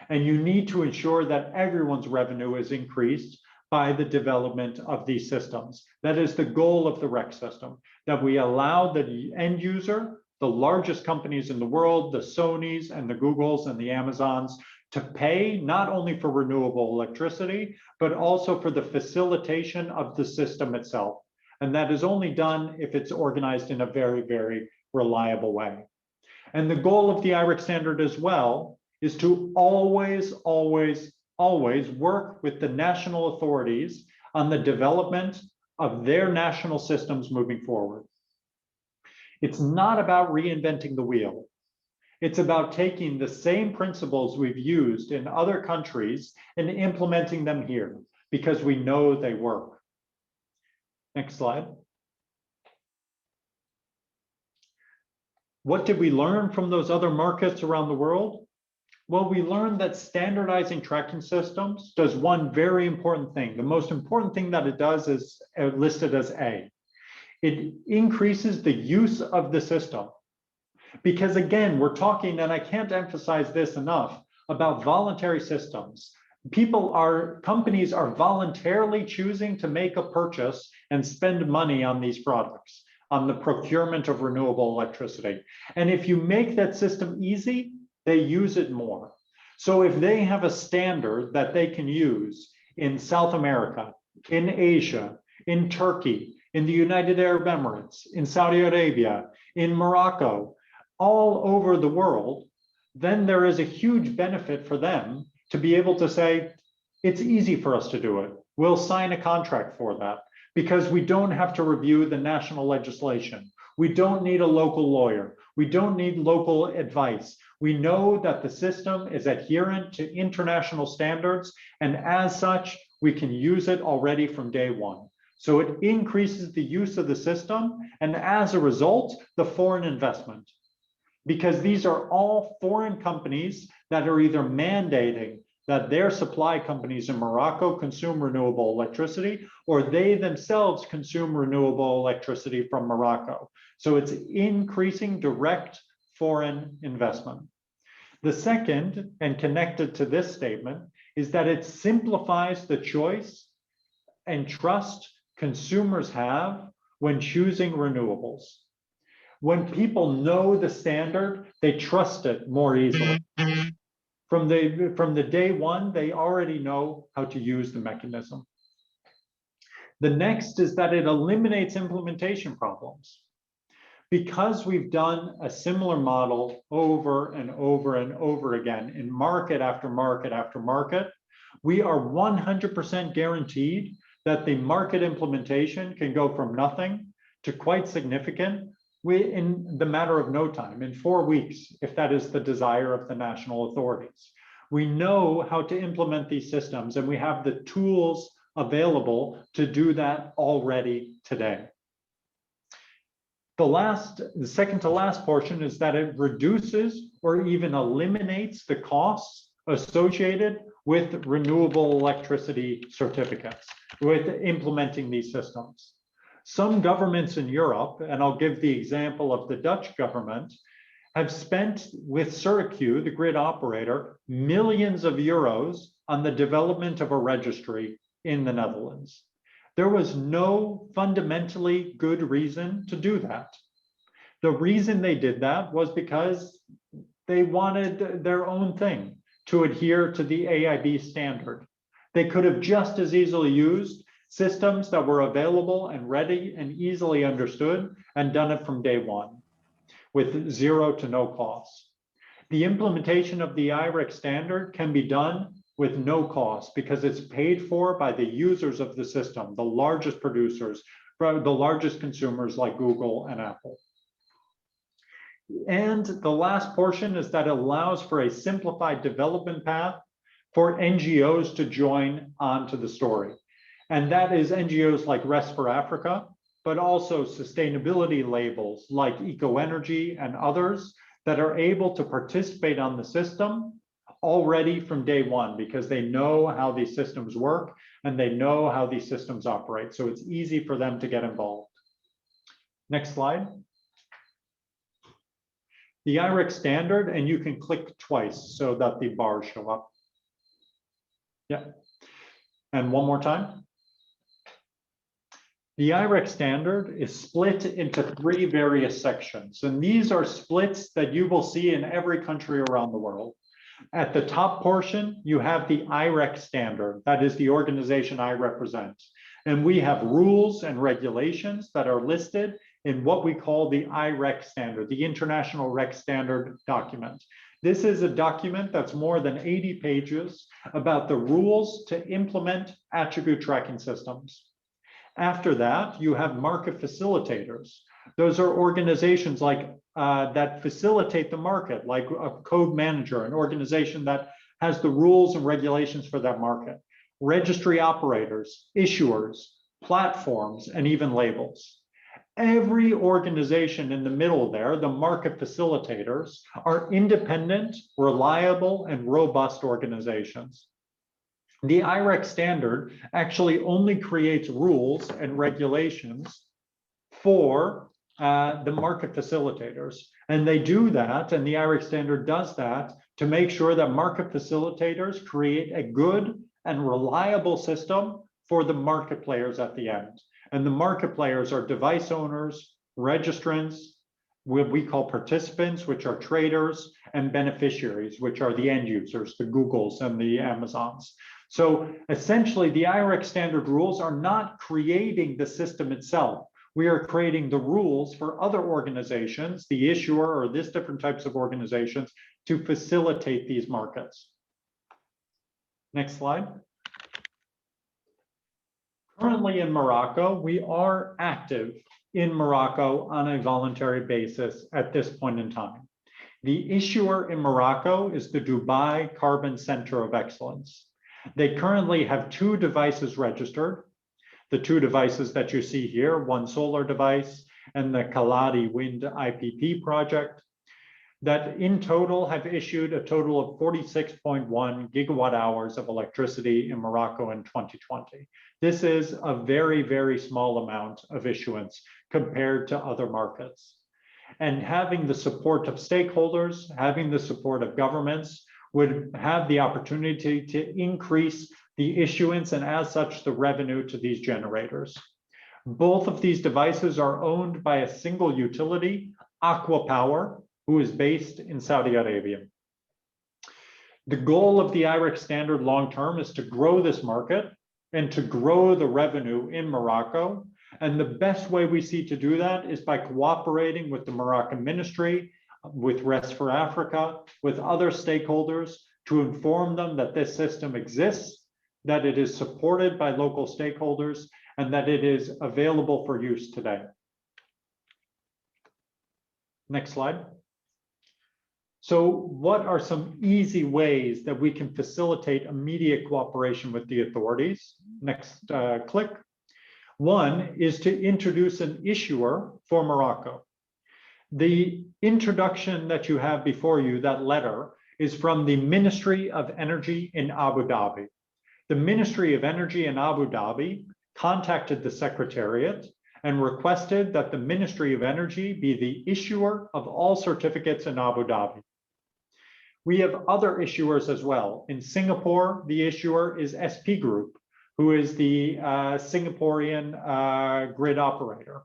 And you need to ensure that everyone's revenue is increased by the development of these systems. That is the goal of the REC system, that we allow the end user, the largest companies in the world, the Sonys and the Googles and the Amazons, to pay not only for renewable electricity, but also for the facilitation of the system itself. And that is only done if it's organized in a very, very reliable way. And the goal of the REC standard as well is to always, always, always work with the national authorities on the development of their national systems moving forward. It's not about reinventing the wheel. It's about taking the same principles we've used in other countries and implementing them here because we know they work. Next slide. What did we learn from those other markets around the world? Well, we learned that standardizing tracking systems does one very important thing. The most important thing that it does is listed as A. It increases the use of the system. Because again, we're talking, and I can't emphasize this enough, about voluntary systems. Companies are voluntarily choosing to make a purchase and spend money on these products, on the procurement of renewable electricity. And if you make that system easy, they use it more. So if they have a standard that they can use in South America, in Asia, in Turkey, in the United Arab Emirates, in Saudi Arabia, in Morocco, all over the world, then there is a huge benefit for them to be able to say, it's easy for us to do it. We'll sign a contract for that because we don't have to review the national legislation. We don't need a local lawyer. We don't need local advice. We know that the system is adherent to international standards, and as such, we can use it already from day one. So it increases the use of the system, and as a result, the foreign investment. Because these are all foreign companies that are either mandating that their supply companies in Morocco consume renewable electricity, or they themselves consume renewable electricity from Morocco. So it's increasing direct foreign investment. The second, and connected to this statement, is that it simplifies the choice and trust consumers have when choosing renewables. When people know the standard, they trust it more easily. From the day one, they already know how to use the mechanism. The next is that it eliminates implementation problems. Because we've done a similar model over and over and over again in market after market after market, we are 100% guaranteed that the market implementation can go from nothing to quite significant in the matter of no time, in 4 weeks, if that is the desire of the national authorities. We know how to implement these systems, and we have the tools available to do that already today. The second to last portion is that it reduces or even eliminates the costs associated with renewable electricity certificates, with implementing these systems. Some governments in Europe, and I'll give the example of the Dutch government, have spent with CertiQ, the grid operator, millions of euros on the development of a registry in the Netherlands. There was no fundamentally good reason to do that. The reason they did that was because they wanted their own thing, to adhere to the AIB standard. They could have just as easily used systems that were available and ready and easily understood and done it from day one with zero to no cost. The implementation of the IREC standard can be done with no cost because it's paid for by the users of the system, the largest producers, the largest consumers like Google and Apple. And the last portion is that it allows for a simplified development path for NGOs to join onto the story. And that is NGOs like RES4Africa, but also sustainability labels like EcoEnergy and others that are able to participate on the system already from day one because they know how these systems work and they know how these systems operate. So it's easy for them to get involved. Next slide. The IREC standard, and you can click twice so that the bars show up. Yeah. And one more time. The IREC standard is split into 3 various sections, and these are splits that you will see in every country around the world. At the top portion, you have the IREC standard, that is the organization I represent. And we have rules and regulations that are listed in what we call the IREC standard, the International REC Standard document. This is a document that's more than 80 pages about the rules to implement attribute tracking systems. After that, you have market facilitators. Those are organizations like that facilitate the market, like a code manager, an organization that has the rules and regulations for that market. Registry operators, issuers, platforms, and even labels. Every organization in the middle there, the market facilitators, are independent, reliable, and robust organizations. The IREC standard actually only creates rules and regulations for the market facilitators. And they do that, and the IREC standard does that, to make sure that market facilitators create a good and reliable system for the market players at the end. And the market players are device owners, registrants, what we call participants, which are traders, and beneficiaries, which are the end users, the Googles and the Amazons. So essentially, the IREC standard rules are not creating the system itself. We are creating the rules for other organizations, the issuer or this different types of organizations, to facilitate these markets. Next slide. Currently in Morocco, we are active in Morocco on a voluntary basis at this point in time. The issuer in Morocco is the Dubai Carbon Center of Excellence. They currently have 2 devices registered. The 2 devices that you see here, one solar device and the Kaladi wind IPP project, that in total have issued a total of 46.1 gigawatt hours of electricity in Morocco in 2020. This is a very, very small amount of issuance compared to other markets. And having the support of stakeholders, having the support of governments would have the opportunity to increase the issuance and as such the revenue to these generators. Both of these devices are owned by a single utility, Aqua Power, who is based in Saudi Arabia. The goal of the IREC standard long-term is to grow this market and to grow the revenue in Morocco And the best way we see to do that is by cooperating with the Moroccan ministry, with RES4Africa, with other stakeholders to inform them that this system exists, that it is supported by local stakeholders, and that it is available for use today. Next slide. So what are some easy ways that we can facilitate immediate cooperation with the authorities? Next click. One is to introduce an issuer for Morocco. The introduction that you have before you, that letter, is from the Ministry of Energy in Abu Dhabi. The Ministry of Energy in Abu Dhabi contacted the Secretariat and requested that the Ministry of Energy be the issuer of all certificates in Abu Dhabi. We have other issuers as well. In Singapore, the issuer is SP Group, who is the Singaporean grid operator.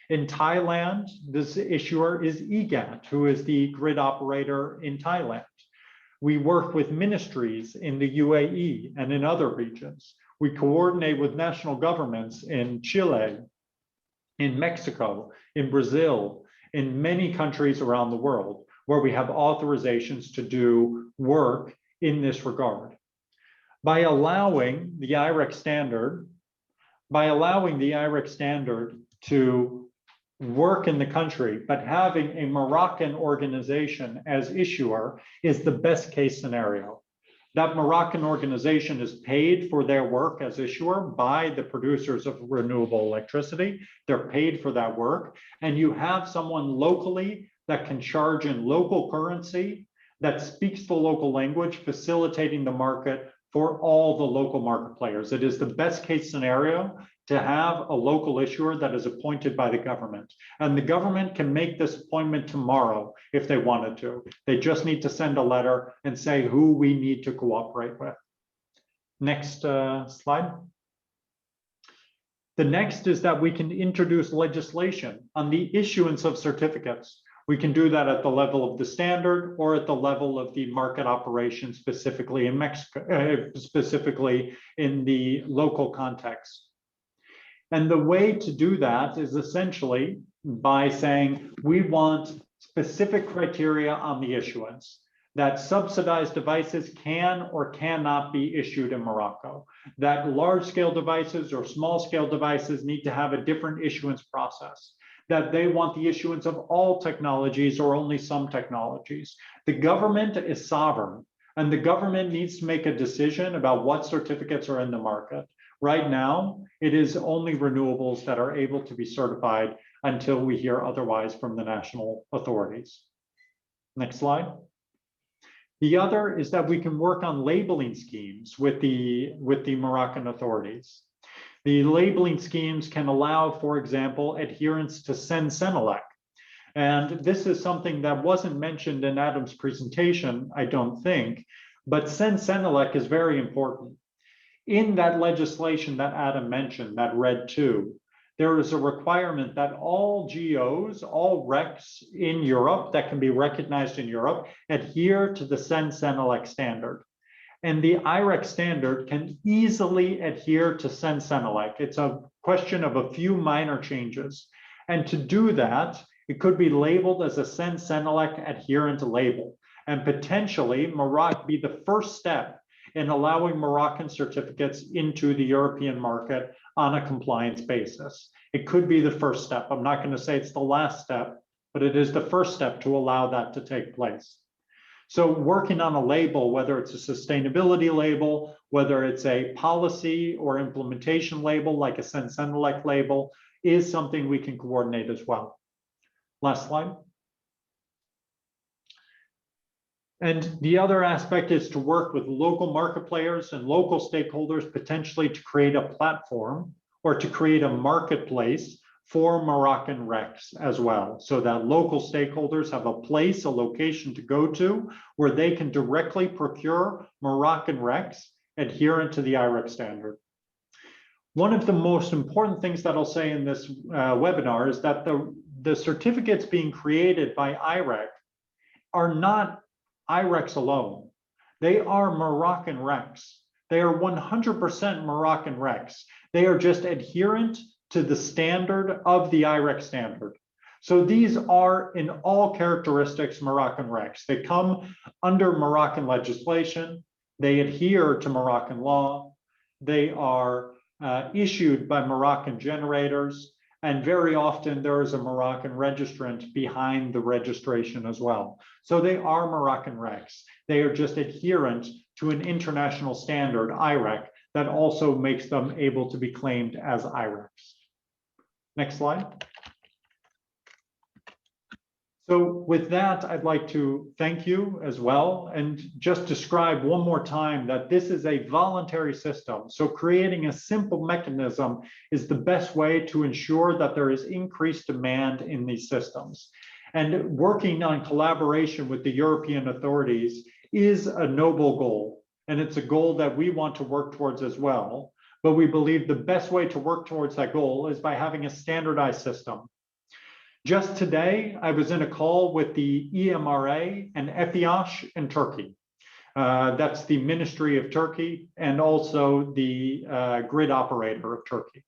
In Thailand, this issuer is EGAT, who is the grid operator in Thailand. We work with ministries in the UAE and in other regions. We coordinate with national governments in Chile, in Mexico, in Brazil, in many countries around the world, where we have authorizations to do work in this regard. By allowing the IREC standard, to work in the country, but having a Moroccan organization as issuer is the best case scenario. That Moroccan organization is paid for their work as issuer by the producers of renewable electricity. They're paid for that work. And you have someone locally that can charge in local currency, that speaks the local language, facilitating the market for all the local market players. It is the best case scenario to have a local issuer that is appointed by the government. And the government can make this appointment tomorrow if they wanted to. They just need to send a letter and say who we need to cooperate with. Next slide. The next is that we can introduce legislation on the issuance of certificates. We can do that at the level of the standard or at the level of the market operation, specifically in Mexico, specifically in the local context. And the way to do that is essentially by saying we want specific criteria on the issuance, that subsidized devices can or cannot be issued in Morocco, that large-scale devices or small-scale devices need to have a different issuance process, that they want the issuance of all technologies or only some technologies. The government is sovereign, and the government needs to make a decision about what certificates are in the market. Right now, it is only renewables that are able to be certified until we hear otherwise from the national authorities. Next slide. The other is that we can work on labeling schemes with the Moroccan authorities. The labeling schemes can allow, for example, adherence to Sensenelec. And this is something that wasn't mentioned in Adam's presentation, I don't think, but Sensenelec is very important. In that legislation that Adam mentioned, that RED2, there is a requirement that all GOs, all RECs in Europe that can be recognized in Europe, adhere to the Sensenelec standard. And the IREC standard can easily adhere to Sensenelec. It's a question of a few minor changes. And to do that, it could be labeled as a Sensenelec adherent label. And potentially, Morocco be the first step in allowing Moroccan certificates into the European market on a compliance basis. It could be the first step. I'm not going to say it's the last step, but it is the first step to allow that to take place. So working on a label, whether it's a sustainability label, whether it's a policy or implementation label, like a Sensenelec label, is something we can coordinate as well. Last slide. And the other aspect is to work with local market players and local stakeholders, potentially to create a platform or to create a marketplace for Moroccan RECs as well, so that local stakeholders have a place, a location to go to where they can directly procure Moroccan RECs adherent to the IREC standard. One of the most important things that I'll say in this webinar is that the certificates being created by IREC are not IRECs alone. They are Moroccan RECs. They are 100% Moroccan RECs. They are just adherent to the standard of the IREC standard. So these are in all characteristics Moroccan RECs. They come under Moroccan legislation. They adhere to Moroccan law. They are issued by Moroccan generators. And very often there is a Moroccan registrant behind the registration as well. So they are Moroccan RECs. They are just adherent to an international standard, IREC, that also makes them able to be claimed as IRECs. Next slide. So with that, I'd like to thank you as well and just describe one more time that this is a voluntary system. So creating a simple mechanism is the best way to ensure that there is increased demand in these systems. And working on collaboration with the European authorities is a noble goal. And it's a goal that we want to work towards as well. But we believe the best way to work towards that goal is by having a standardized system. Just today, I was in a call with the EMRA and EFIASH in Turkey. That's the Ministry of Turkey and also the grid operator of Turkey.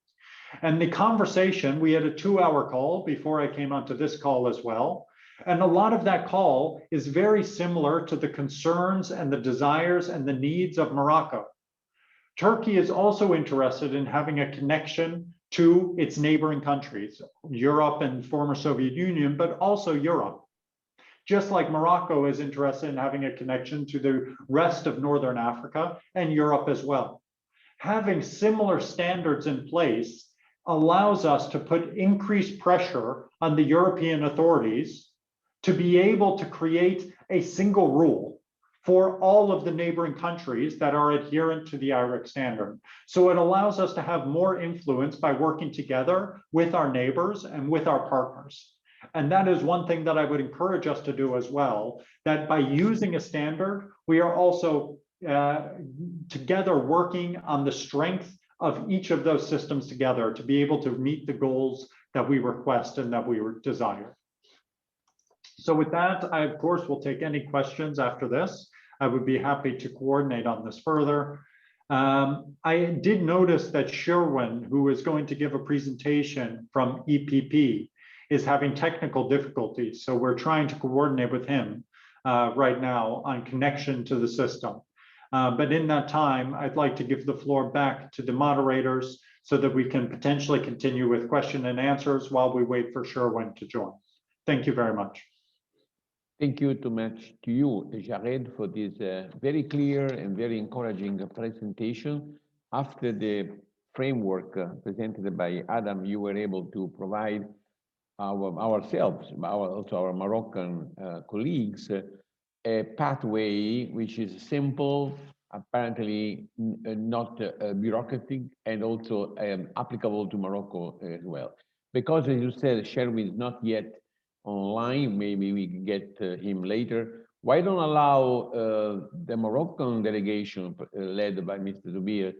And the conversation, we had a 2-hour call before I came onto this call as well. And a lot of that call is very similar to the concerns and the desires and the needs of Morocco. Turkey is also interested in having a connection to its neighboring countries, Europe and former Soviet Union, but also Europe. Just like Morocco is interested in having a connection to the rest of Northern Africa and Europe as well. Having similar standards in place allows us to put increased pressure on the European authorities to be able to create a single rule for all of the neighboring countries that are adherent to the IREC standard. So it allows us to have more influence by working together with our neighbors and with our partners. And that is one thing that I would encourage us to do as well, that by using a standard, we are also together working on the strength of each of those systems together to be able to meet the goals that we request and that we desire. So with that, I, of course, will take any questions after this. I would be happy to coordinate on this further. I did notice that Sherwin, who is going to give a presentation from EPP, is having technical difficulties. So we're trying to coordinate with him right now on connection to the system. But in that time, I'd like to give the floor back to the moderators so that we can potentially continue with question and answers while we wait for Sherwin to join. Thank you very much. Thank you too much to you, Jared, for this very clear and very encouraging presentation. After the framework presented by Adam, you were able to provide ourselves, also our Moroccan colleagues, a pathway which is simple, apparently not bureaucratic, and also applicable to Morocco as well. Because, as you said, Sherwin is not yet online, maybe we can get him later. Why don't allow the Moroccan delegation led by Mr. Zubir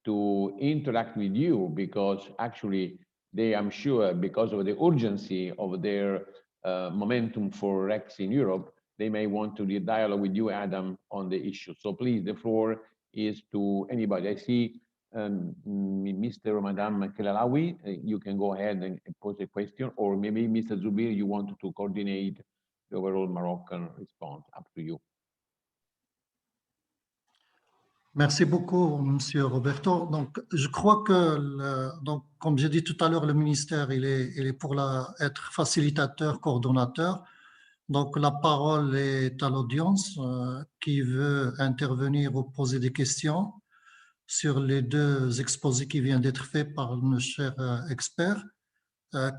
to interact with you, because actually they, I'm sure, because of the urgency of their momentum for RECs in Europe, they may want to dialogue with you, Adam, on the issue. So please, the floor is to anybody. I see Mr. or Madame Kelalawi, you can go ahead and pose a question, or maybe Mr. Zubir, you want to coordinate the overall Moroccan response. Up to you. Merci beaucoup, Monsieur Roberto. Donc, je crois que, donc, comme j'ai dit tout à l'heure, le ministère, il est pour être facilitateur, coordonnateur. Donc, la parole est à l'audience qui veut intervenir ou poser des questions sur les 2 exposés qui viennent d'être faits par nos chers experts,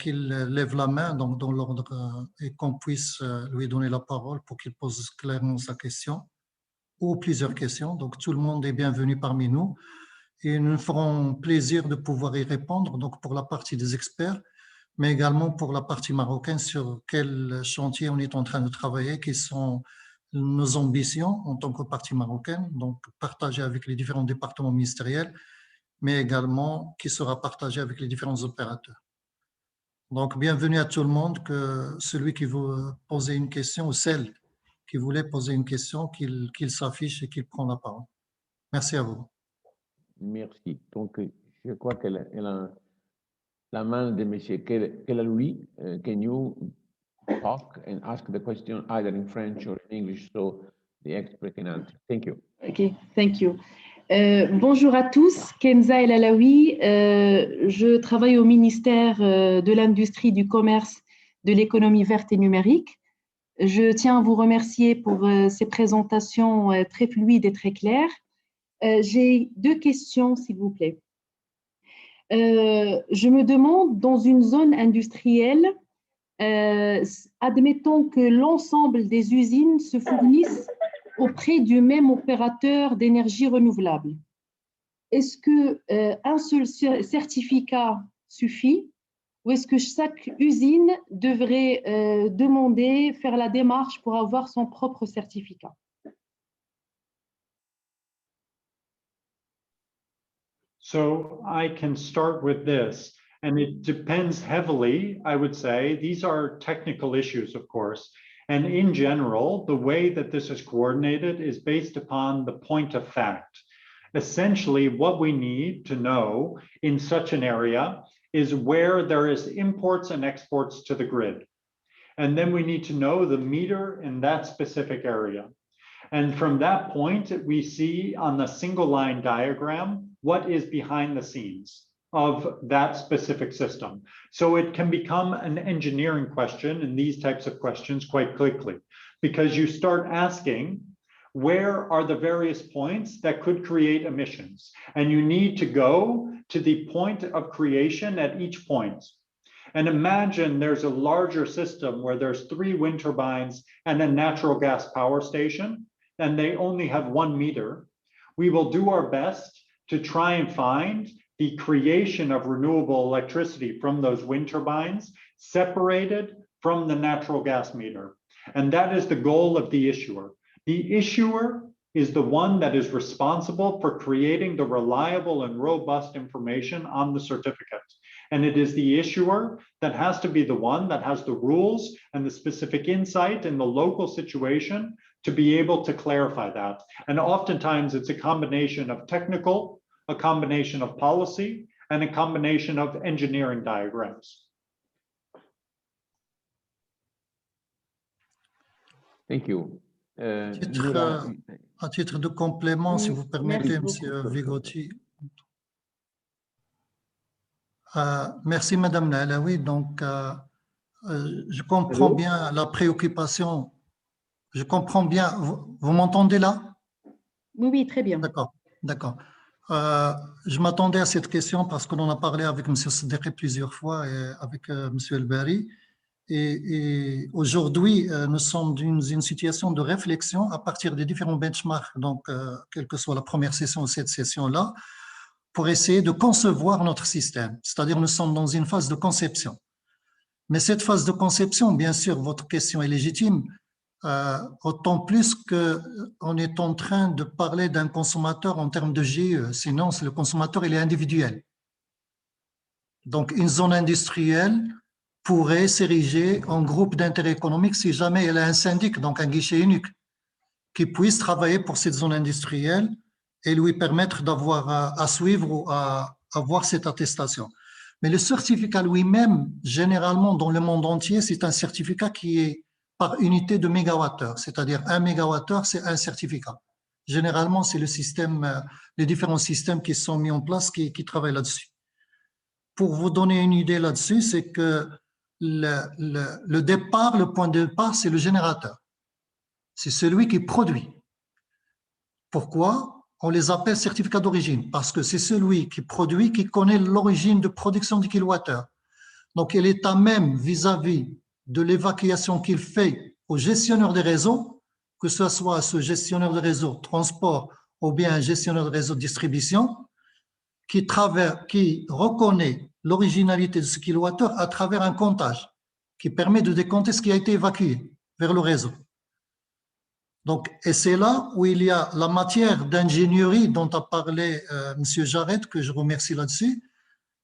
qu'il lève la main donc dans l'ordre et qu'on puisse lui donner la parole pour qu'il pose clairement sa question ou plusieurs questions. Donc, tout le monde est bienvenu parmi nous et nous nous ferons plaisir de pouvoir y répondre, donc pour la partie des experts, mais également pour la partie marocaine, sur quel chantier on est en train de travailler, quelles sont nos ambitions en tant que partie marocaine, donc partagées avec les différents départements ministériels, mais également qui sera partagé avec les différents opérateurs. Donc, bienvenue à tout le monde, que celui qui veut poser une question ou celle qui voulait poser une question, qu'il s'affiche et qu'il prend la parole. Merci à vous. Merci. Donc, je crois qu'elle a la main de M. Kelaloui. Can you talk and ask the question either in French or in English so the expert can answer? Thank you. Okay, thank you. Bonjour à tous, Kenza El Alaoui. Je travaille au ministère de l'Industrie, du Commerce, de l'économie verte et numérique. Je tiens à vous remercier pour ces présentations très fluides et très claires. J'ai deux questions, s'il vous plaît. Je me demande, dans une zone industrielle, admettons que l'ensemble des usines se fournissent auprès du même opérateur d'énergie renouvelable. Est-ce qu'un seul certificat suffit ou est-ce que chaque usine devrait demander, faire la démarche pour avoir son propre certificat? So I can start with this, and it depends heavily, I would say. These are technical issues, of course. And in general, the way that this is coordinated is based upon the point of fact. Essentially, what we need to know in such an area is where there is imports and exports to the grid. And then we need to know the meter in that specific area. And from that point, we see on the single line diagram what is behind the scenes of that specific system. So it can become an engineering question in these types of questions quite quickly, because you start asking, where are the various points that could create emissions? And you need to go to the point of creation at each point. And imagine there's a larger system where there's 3 wind turbines and a natural gas power station, and they only have 1 meter. We will do our best to try and find the creation of renewable electricity from those wind turbines separated from the natural gas meter. And that is the goal of the issuer. The issuer is the one that is responsible for creating the reliable and robust information on the certificate. And it is the issuer that has to be the one that has the rules and the specific insight in the local situation to be able to clarify that. And oftentimes it's a combination of technical, a combination of policy, and a combination of engineering diagrams. Thank you. À titre de complément, si vous permettez, Monsieur Vigotti. Merci, Madame Alaoui. Donc, je comprends bien la préoccupation. Je comprends bien. Vous m'entendez là? Oui, oui, très bien. D'accord, d'accord. Je m'attendais à cette question parce qu'on en a parlé avec M. Sedekhi plusieurs fois et avec M. Elbari. Et aujourd'hui, nous sommes dans une situation de réflexion à partir des différents benchmarks, donc quelle que soit la première session ou cette session-là, pour essayer de concevoir notre système. C'est-à-dire nous sommes dans une phase de conception. Mais cette phase de conception, bien sûr, votre question est légitime, autant plus qu'on est en train de parler d'un consommateur en termes de GE, sinon le consommateur il est individuel. Donc une zone industrielle pourrait s'ériger en groupe d'intérêt économique si jamais elle a un syndic, donc un guichet unique, qui puisse travailler pour cette zone industrielle et lui permettre d'avoir à suivre ou à avoir cette attestation. Mais le certificat lui-même, généralement dans le monde entier, c'est un certificat qui est par unité de mégawattheure, c'est-à-dire 1 mégawattheure, c'est un certificat. Généralement, c'est le système, les différents systèmes qui sont mis en place qui travaillent là-dessus. Pour vous donner une idée là-dessus, c'est que le départ, le point de départ, c'est le générateur. C'est celui qui produit. Pourquoi? On les appelle certificats d'origine, parce que c'est celui qui produit, qui connaît l'origine de production du kilowattheure. Donc, il est à même vis-à-vis de l'évacuation qu'il fait au gestionnaire des réseaux, que ce soit ce gestionnaire de réseau transport ou bien un gestionnaire de réseau distribution, qui reconnaît l'originalité de ce kilowattheure à travers un comptage qui permet de décompter ce qui a été évacué vers le réseau. Donc, et c'est là où il y a la matière d'ingénierie dont a parlé M. Jarret, que je remercie là-dessus,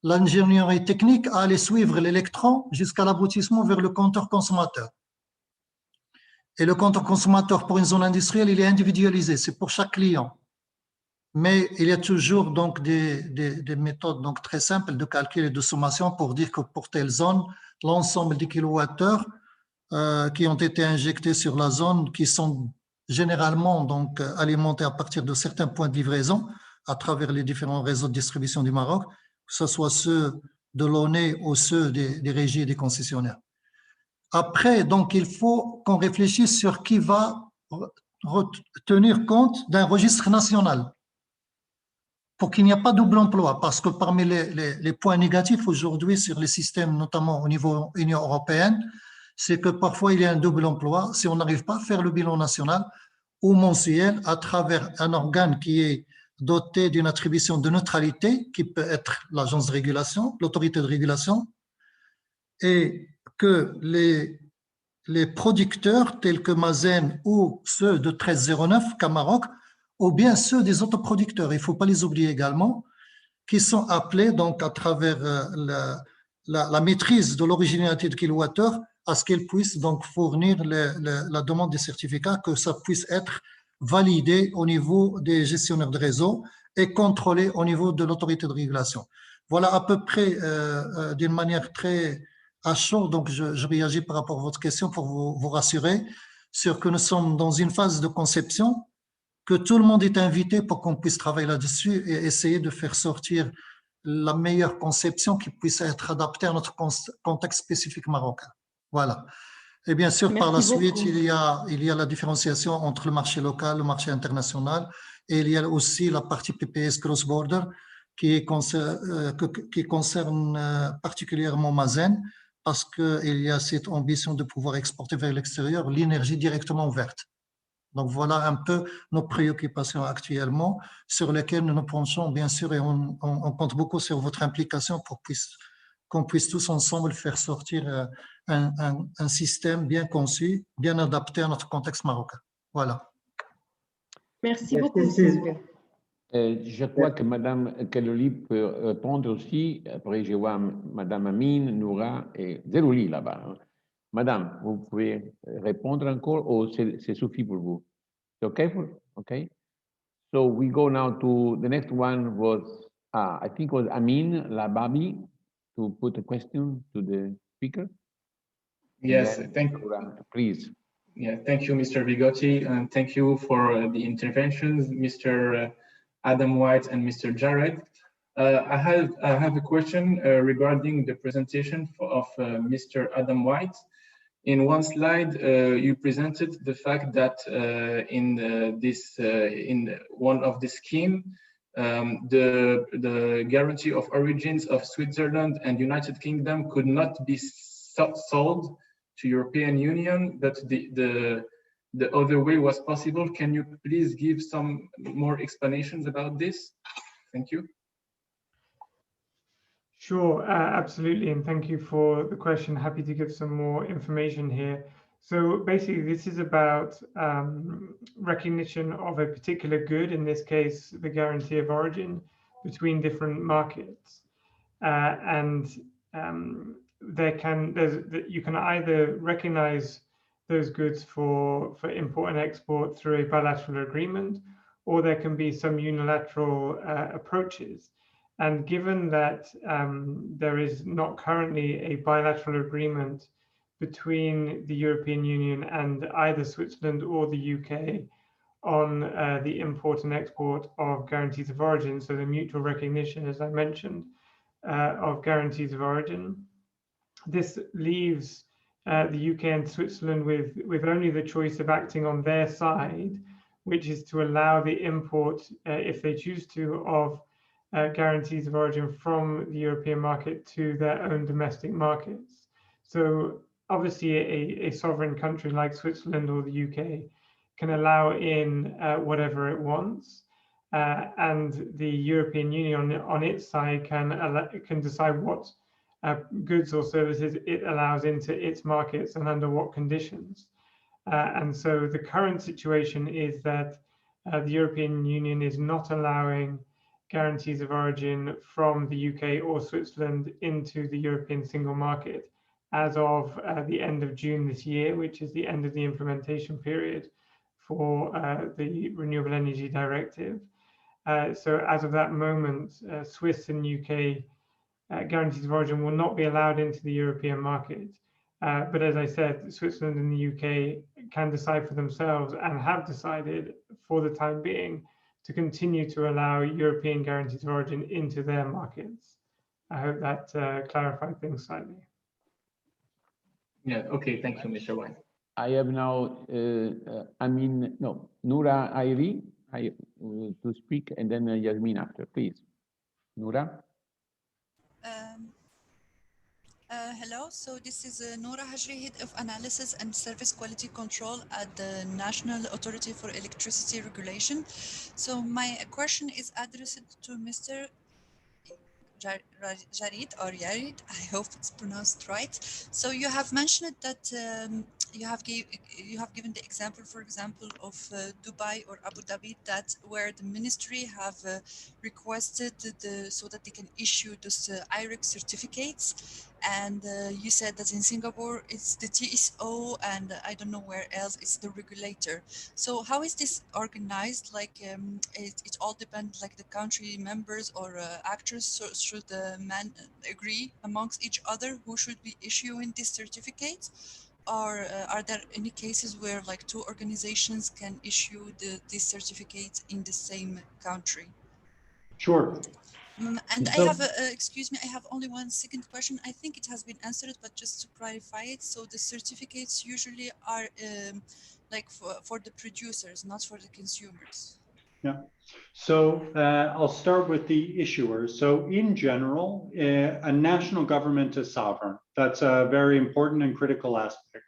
l'ingénierie technique à aller suivre l'électron jusqu'à l'aboutissement vers le compteur consommateur. Et le compteur consommateur pour une zone industrielle, il est individualisé, c'est pour chaque client. mais il y a toujours donc des méthodes donc très simples de calcul et de sommation pour dire que pour telle zone, l'ensemble des kilowattheures qui ont été injectés sur la zone, qui sont généralement donc alimentés à partir de certains points de livraison à travers les différents réseaux de distribution du Maroc, que ce soit ceux de l'ONE ou ceux des régies et des concessionnaires. Après, donc, il faut qu'on réfléchisse sur qui va tenir compte d'un registre national pour qu'il n'y ait pas double emploi, parce que parmi les points négatifs aujourd'hui sur les systèmes, notamment au niveau Union européenne, c'est que parfois il y a un double emploi si on n'arrive pas à faire le bilan national ou mensuel à travers un organe qui est doté d'une attribution de neutralité, qui peut être l'agence de régulation, l'autorité de régulation, et que les producteurs tels que Mazen ou ceux de 1309 Camaroc, ou bien ceux des autoproducteurs, il ne faut pas les oublier également, qui sont appelés donc à travers la maîtrise de l'originalité de kilowattheure à ce qu'ils puissent donc fournir la demande des certificats, que ça puisse être validé au niveau des gestionnaires de réseau et contrôlé au niveau de l'autorité de régulation. Voilà à peu près d'une manière très à chaud, donc je réagis par rapport à votre question pour vous rassurer sur que nous sommes dans une phase de conception, que tout le monde est invité pour qu'on puisse travailler là-dessus et essayer de faire sortir la meilleure conception qui puisse être adaptée à notre contexte spécifique marocain. Voilà. Et bien sûr, par la suite, il y a la différenciation entre le marché local, le marché international, et il y a aussi la partie PPS cross-border qui concerne particulièrement Mazen, parce qu'il y a cette ambition de pouvoir exporter vers l'extérieur l'énergie directement verte. Donc voilà un peu nos préoccupations actuellement sur lesquelles nous nous penchons bien sûr et on compte beaucoup sur votre implication pour qu'on puisse tous ensemble faire sortir un système bien conçu, bien adapté à notre contexte marocain. Voilà. Merci beaucoup. Je crois que Mme Keloli peut répondre aussi. Après, je vois Mme Amine, Noura et Zerouli là-bas. Madame, vous pouvez répondre encore ou c'est suffit pour vous? C'est OK? Okay. So we go now to the next one was, I think was Amin Lababi to put a question to the speaker. Yes, thank you. Please. Yeah, thank you, Mr. Bigotti, and thank you for the interventions, Mr. Adam White and Mr. Jared. I have a question regarding the presentation of Mr. Adam White. In one slide, you presented the fact that in one of the scheme, the guarantee of origins of Switzerland and United Kingdom could not be sold to European Union, but the other way was possible. Can you please give some more explanations about this? Thank you. Sure, absolutely, and thank you for the question. Happy to give some more information here. So basically, this is about recognition of a particular good, in this case, the guarantee of origin, between different markets. You can either recognize those goods for import and export through a bilateral agreement, or there can be some unilateral approaches. And given that there is not currently a bilateral agreement between the European Union and either Switzerland or the UK on the import and export of guarantees of origin, so the mutual recognition, as I mentioned, of guarantees of origin, this leaves the UK and Switzerland with only the choice of acting on their side, which is to allow the import, if they choose to, of guarantees of origin from the European market to their own domestic markets. So obviously a sovereign country like Switzerland or the UK can allow in whatever it wants, and the European Union on its side can decide what goods or services it allows into its markets and under what conditions. And so the current situation is that the European Union is not allowing guarantees of origin from the UK or Switzerland into the European single market as of the end of June this year, which is the end of the implementation period for the Renewable Energy Directive. So as of that moment, Swiss and UK guarantees of origin will not be allowed into the European market. But as I said, Switzerland and the UK can decide for themselves and have decided for the time being to continue to allow European guarantees of origin into their markets. I hope that clarified things slightly. Yeah, okay, thank you, Mr. White. I have now, Noura Ayri to speak, and then Yasmin after, please. Noura. Hello, so this is Noura Hajri, Head of Analysis and Service Quality Control at the National Authority for Electricity Regulation. So my question is addressed to Mr. Jarid or Yarid, I hope it's pronounced right. So you have mentioned that you have given the example, for example, of Dubai or Abu Dhabi, that where the ministry have requested so that they can issue those IREC certificates. And you said that in Singapore it's the TSO, and I don't know where else it's the regulator. So how is this organized? Like it all depends, like the country members or actors should agree amongst each other who should be issuing these certificates, or are there any cases where like two organizations can issue these certificates in the same country? Sure. And I have, excuse me, I have only one second question. I think it has been answered, but just to clarify it. So the certificates usually are like for the producers, not for the consumers. Yeah. So I'll start with the issuers. So in general, a national government is sovereign. That's a very important and critical aspect.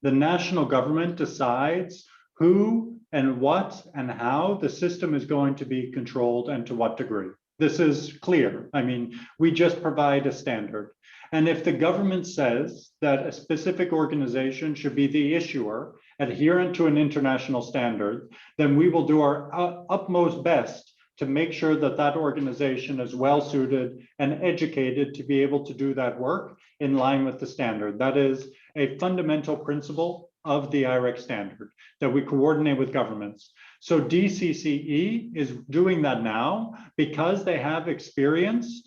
The national government decides who and what and how the system is going to be controlled and to what degree. This is clear. I mean, we just provide a standard. And if the government says that a specific organization should be the issuer, adherent to an international standard, then we will do our utmost best to make sure that that organization is well suited and educated to be able to do that work in line with the standard. That is a fundamental principle of the IREC standard, that we coordinate with governments. So DCCE is doing that now because they have experience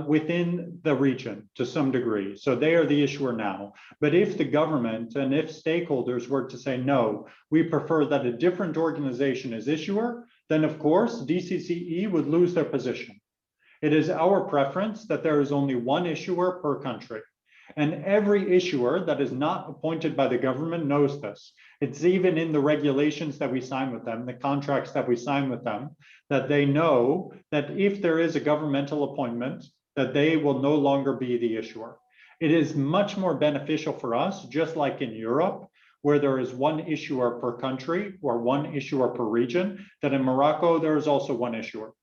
within the region to some degree. So they are the issuer now. But if the government and if stakeholders were to say, no, we prefer that a different organization is issuer, then of course DCCE would lose their position. It is our preference that there is only one issuer per country. And every issuer that is not appointed by the government knows this. It's even in the regulations that we sign with them, the contracts that we sign with them, that they know that if there is a governmental appointment, that they will no longer be the issuer. It is much more beneficial for us, just like in Europe, where there is one issuer per country or one issuer per region, that in Morocco, there is also one issuer.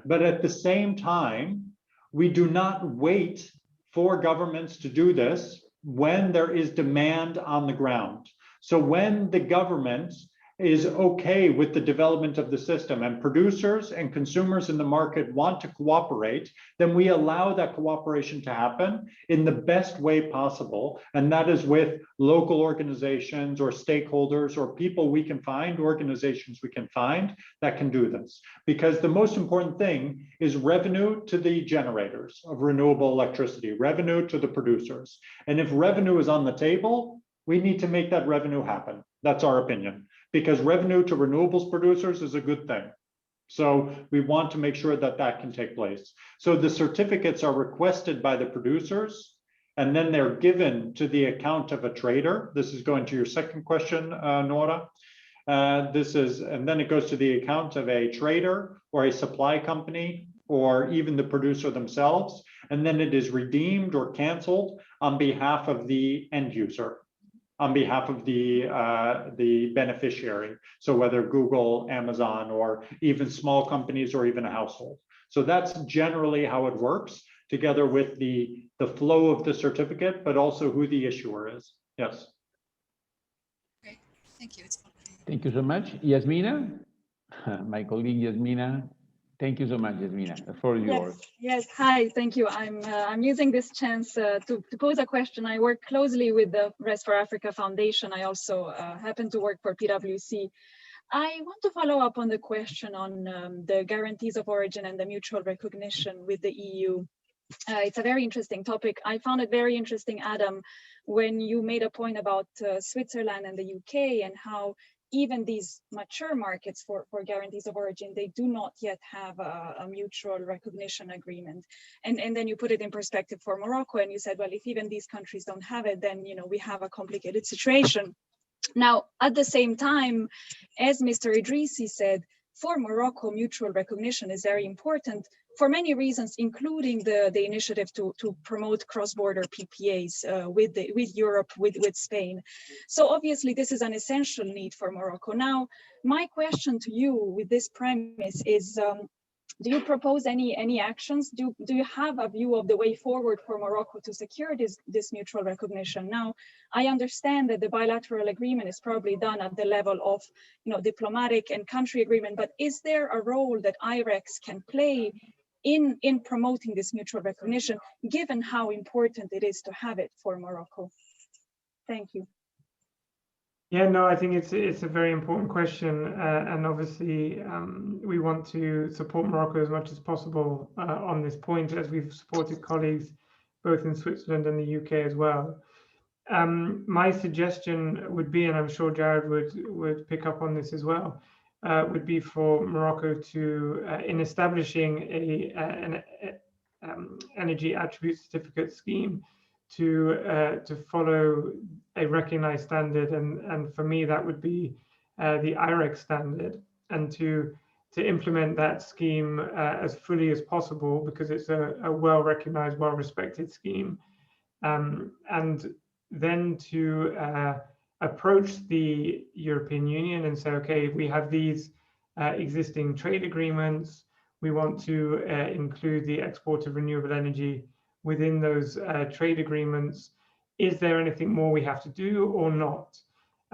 But at the same time, we do not wait for governments to do this when there is demand on the ground. So when the government is okay with the development of the system and producers and consumers in the market want to cooperate, then we allow that cooperation to happen in the best way possible. And that is with local organizations or stakeholders or people we can find, organizations we can find that can do this. Because the most important thing is revenue to the generators of renewable electricity, revenue to the producers. And if revenue is on the table, we need to make that revenue happen. That's our opinion. Because revenue to renewables producers is a good thing. So we want to make sure that that can take place. So the certificates are requested by the producers, and then they're given to the account of a trader. This is going to your second question, Nora. And then it goes to the account of a trader or a supply company or even the producer themselves. And then it is redeemed or canceled on behalf of the end user, on behalf of the beneficiary. So whether Google, Amazon, or even small companies or even a household. So that's generally how it works, together with the flow of the certificate, but also who the issuer is. Yes. Great, thank you. Thank you so much. Yasmina, my colleague Yasmina. Thank you so much, Yasmina. The floor is yours. Yes. Hi. Thank you. I'm using this chance to pose a question. I work closely with the RES4Africa Foundation. I also happen to work for PwC. I want to follow up on the question on the guarantees of origin and the mutual recognition with the EU. It's a very interesting topic. I found it very interesting, Adam, when you made a point about Switzerland and the UK and how even these mature markets for guarantees of origin, they do not yet have a mutual recognition agreement. And then you put it in perspective for Morocco and you said, well, if even these countries don't have it, then we have a complicated situation. Now, at the same time, as Mr. Idrissi said, for Morocco, mutual recognition is very important for many reasons, including the initiative to promote cross-border PPAs with Europe, with Spain. So obviously, this is an essential need for Morocco. Now, my question to you with this premise is, do you propose any actions? Do you have a view of the way forward for Morocco to secure this mutual recognition? Now, I understand that the bilateral agreement is probably done at the level of diplomatic and country agreement, but is there a role that IREX can play in promoting this mutual recognition, given how important it is to have it for Morocco? Thank you. Yeah, no, I think it's a very important question, and obviously we want to support Morocco as much as possible on this point, as we've supported colleagues both in Switzerland and the UK as well. My suggestion would be, and I'm sure Jared would pick up on this as well, would be for Morocco to, in establishing an energy attribute certificate scheme, to follow a recognized standard, and for me that would be the IREX standard, and to implement that scheme as fully as possible, because it's a well-recognized, well-respected scheme, and then to approach the European Union and say, okay, we have these existing trade agreements, we want to include the export of renewable energy within those trade agreements. Is there anything more we have to do or not?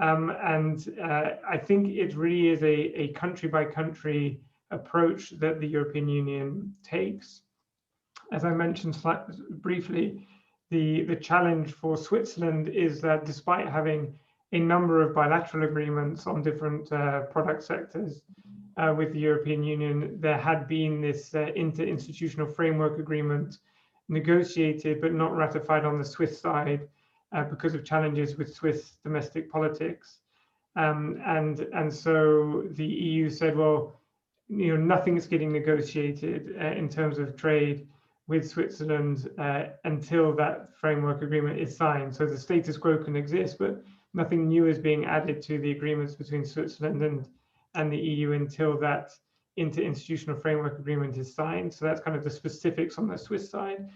I think it really is a country-by-country approach that the European Union takes. As I mentioned briefly, the challenge for Switzerland is that despite having a number of bilateral agreements on different product sectors with the European Union, there had been this interinstitutional framework agreement negotiated but not ratified on the Swiss side because of challenges with Swiss domestic politics, and so the EU said, well, nothing is getting negotiated in terms of trade with Switzerland until that framework agreement is signed. So the status quo can exist, but nothing new is being added to the agreements between Switzerland and the EU until that interinstitutional framework agreement is signed. So that's kind of the specifics on the Swiss side.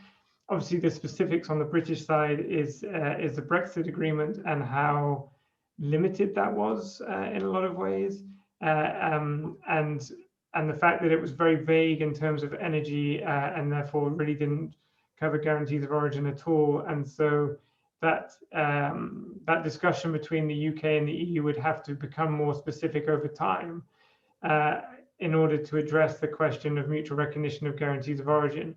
Obviously, the specifics on the British side is the Brexit agreement and how limited that was in a lot of ways, and the fact that it was very vague in terms of energy and therefore really didn't cover guarantees of origin at all. And so that discussion between the UK and the EU would have to become more specific over time in order to address the question of mutual recognition of guarantees of origin.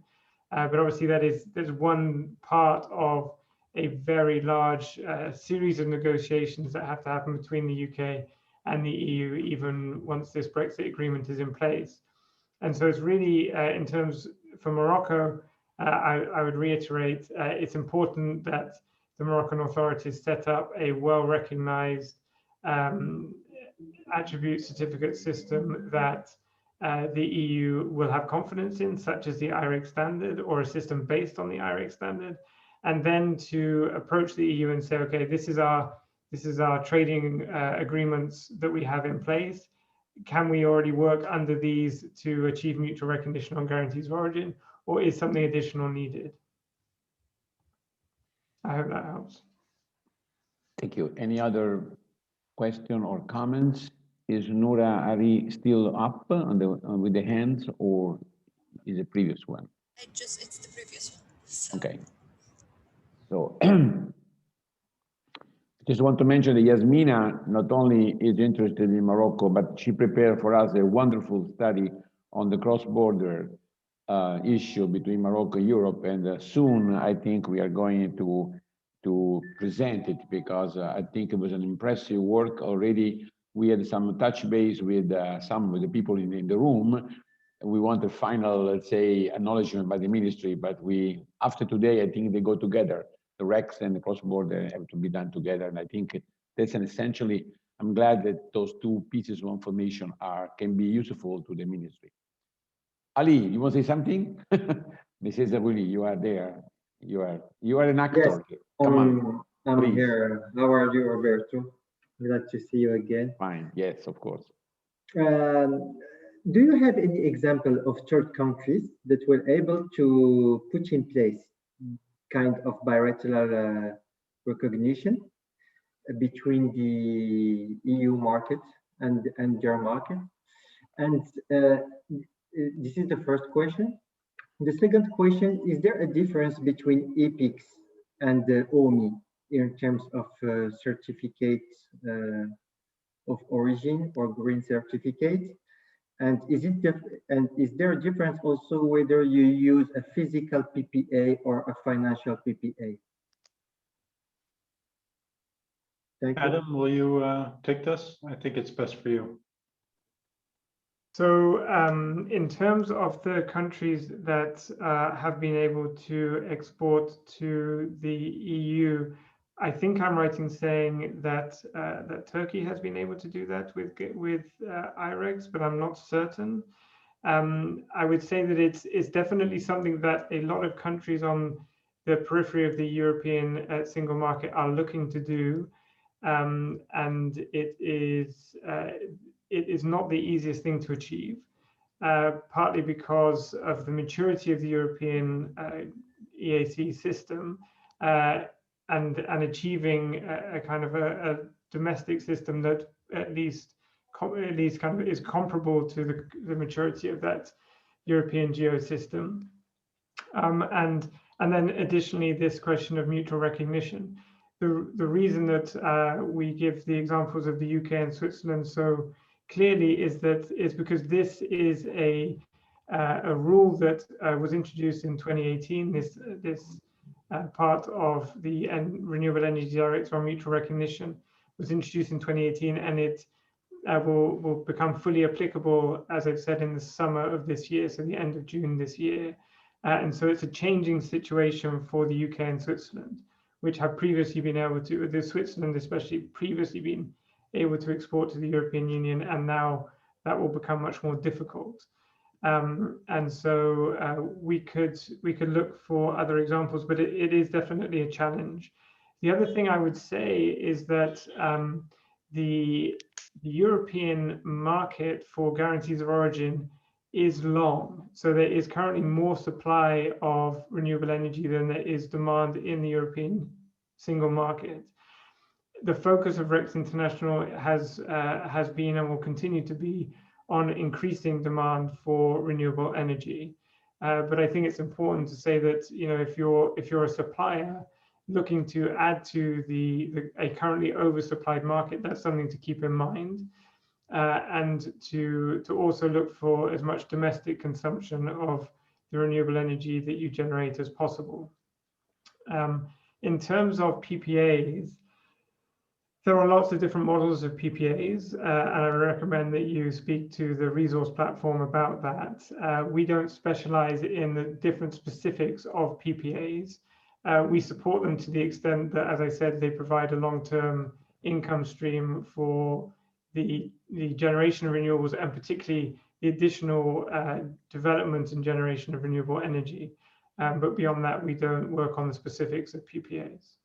But obviously there's one part of a very large series of negotiations that have to happen between the UK and the EU, even once this Brexit agreement is in place. And so it's really, in terms for Morocco, I would reiterate, it's important that the Moroccan authorities set up a well-recognized attribute certificate system that the EU will have confidence in, such as the IREX standard or a system based on the IREX standard, and then to approach the EU and say, okay, this is our trading agreements that we have in place. Can we already work under these to achieve mutual recognition on guarantees of origin, or is something additional needed? I hope that helps. Thank you. Any other question or comments? Is Noura Ari still up on with the hands, or is it previous one? It's the previous one. So. Okay. So just want to mention that Yasmina not only is interested in Morocco, but she prepared for us a wonderful study on the cross-border issue between Morocco and Europe, and soon I think we are going to present it, because I think it was an impressive work already we had some touch base with some of the people in the room. We want a final, let's say, acknowledgement by the ministry, but after today, I think they go together. The REX and the cross-border have to be done together. And I think that's essentially, I'm glad that those two pieces of information can be useful to the ministry. Ali, you want to say something? Mrs. Zabuli, you are there. You are an actor. Yes, Come on. I'm please. here. How are you, Roberto? Glad to see you again. Fine. Yes, of course. Do you have any example of third countries that were able to put in place kind of bilateral recognition between the EU market and their market? And this is the first question. The second question, is there a difference between EPICs and the OMI in terms of certificates of origin or green certificate? And is there a difference also whether you use a physical PPA or a financial PPA? Thank you. Adam, will you take this? I think it's best for you. So in terms of the countries that have been able to export to the EU, I think I'm right in saying that that Turkey has been able to do that with IREGs, but I'm not certain. I would say that it's definitely something that a lot of countries on the periphery of the European single market are looking to do, and it is not the easiest thing to achieve, partly because of the maturity of the European EAC system. And achieving a kind of a domestic system that at least kind of is comparable to the maturity of that European geosystem. And then additionally, this question of mutual recognition. The reason that we give the examples of the UK and Switzerland so clearly is because this is a rule that was introduced in 2018. This part of the Renewable Energy Directive on mutual recognition was introduced in 2018, and it will become fully applicable, as I've said, in the summer of this year, so the end of June this year. And so it's a changing situation for the UK and Switzerland, which have previously been able to, Switzerland especially, previously been able to export to the European Union, and now that will become much more difficult. And so we could look for other examples, but it is definitely a challenge. The other thing I would say is that the European market for guarantees of origin is long. So there is currently more supply of renewable energy than there is demand in the European single market. The focus of REX International has been and will continue to be on increasing demand for renewable energy. But I think it's important to say that, you know, if you're a supplier looking to add to a currently oversupplied market, that's something to keep in mind, and to also look for as much domestic consumption of the renewable energy that you generate as possible. In terms of PPAs, there are lots of different models of PPAs, and I recommend that you speak to the resource platform about that. We don't specialize in the different specifics of PPAs. We support them to the extent that, as I said, they provide a long-term income stream for the generation of renewables, and particularly the additional development and generation of renewable energy. But beyond that, we don't work on the specifics of PPAs.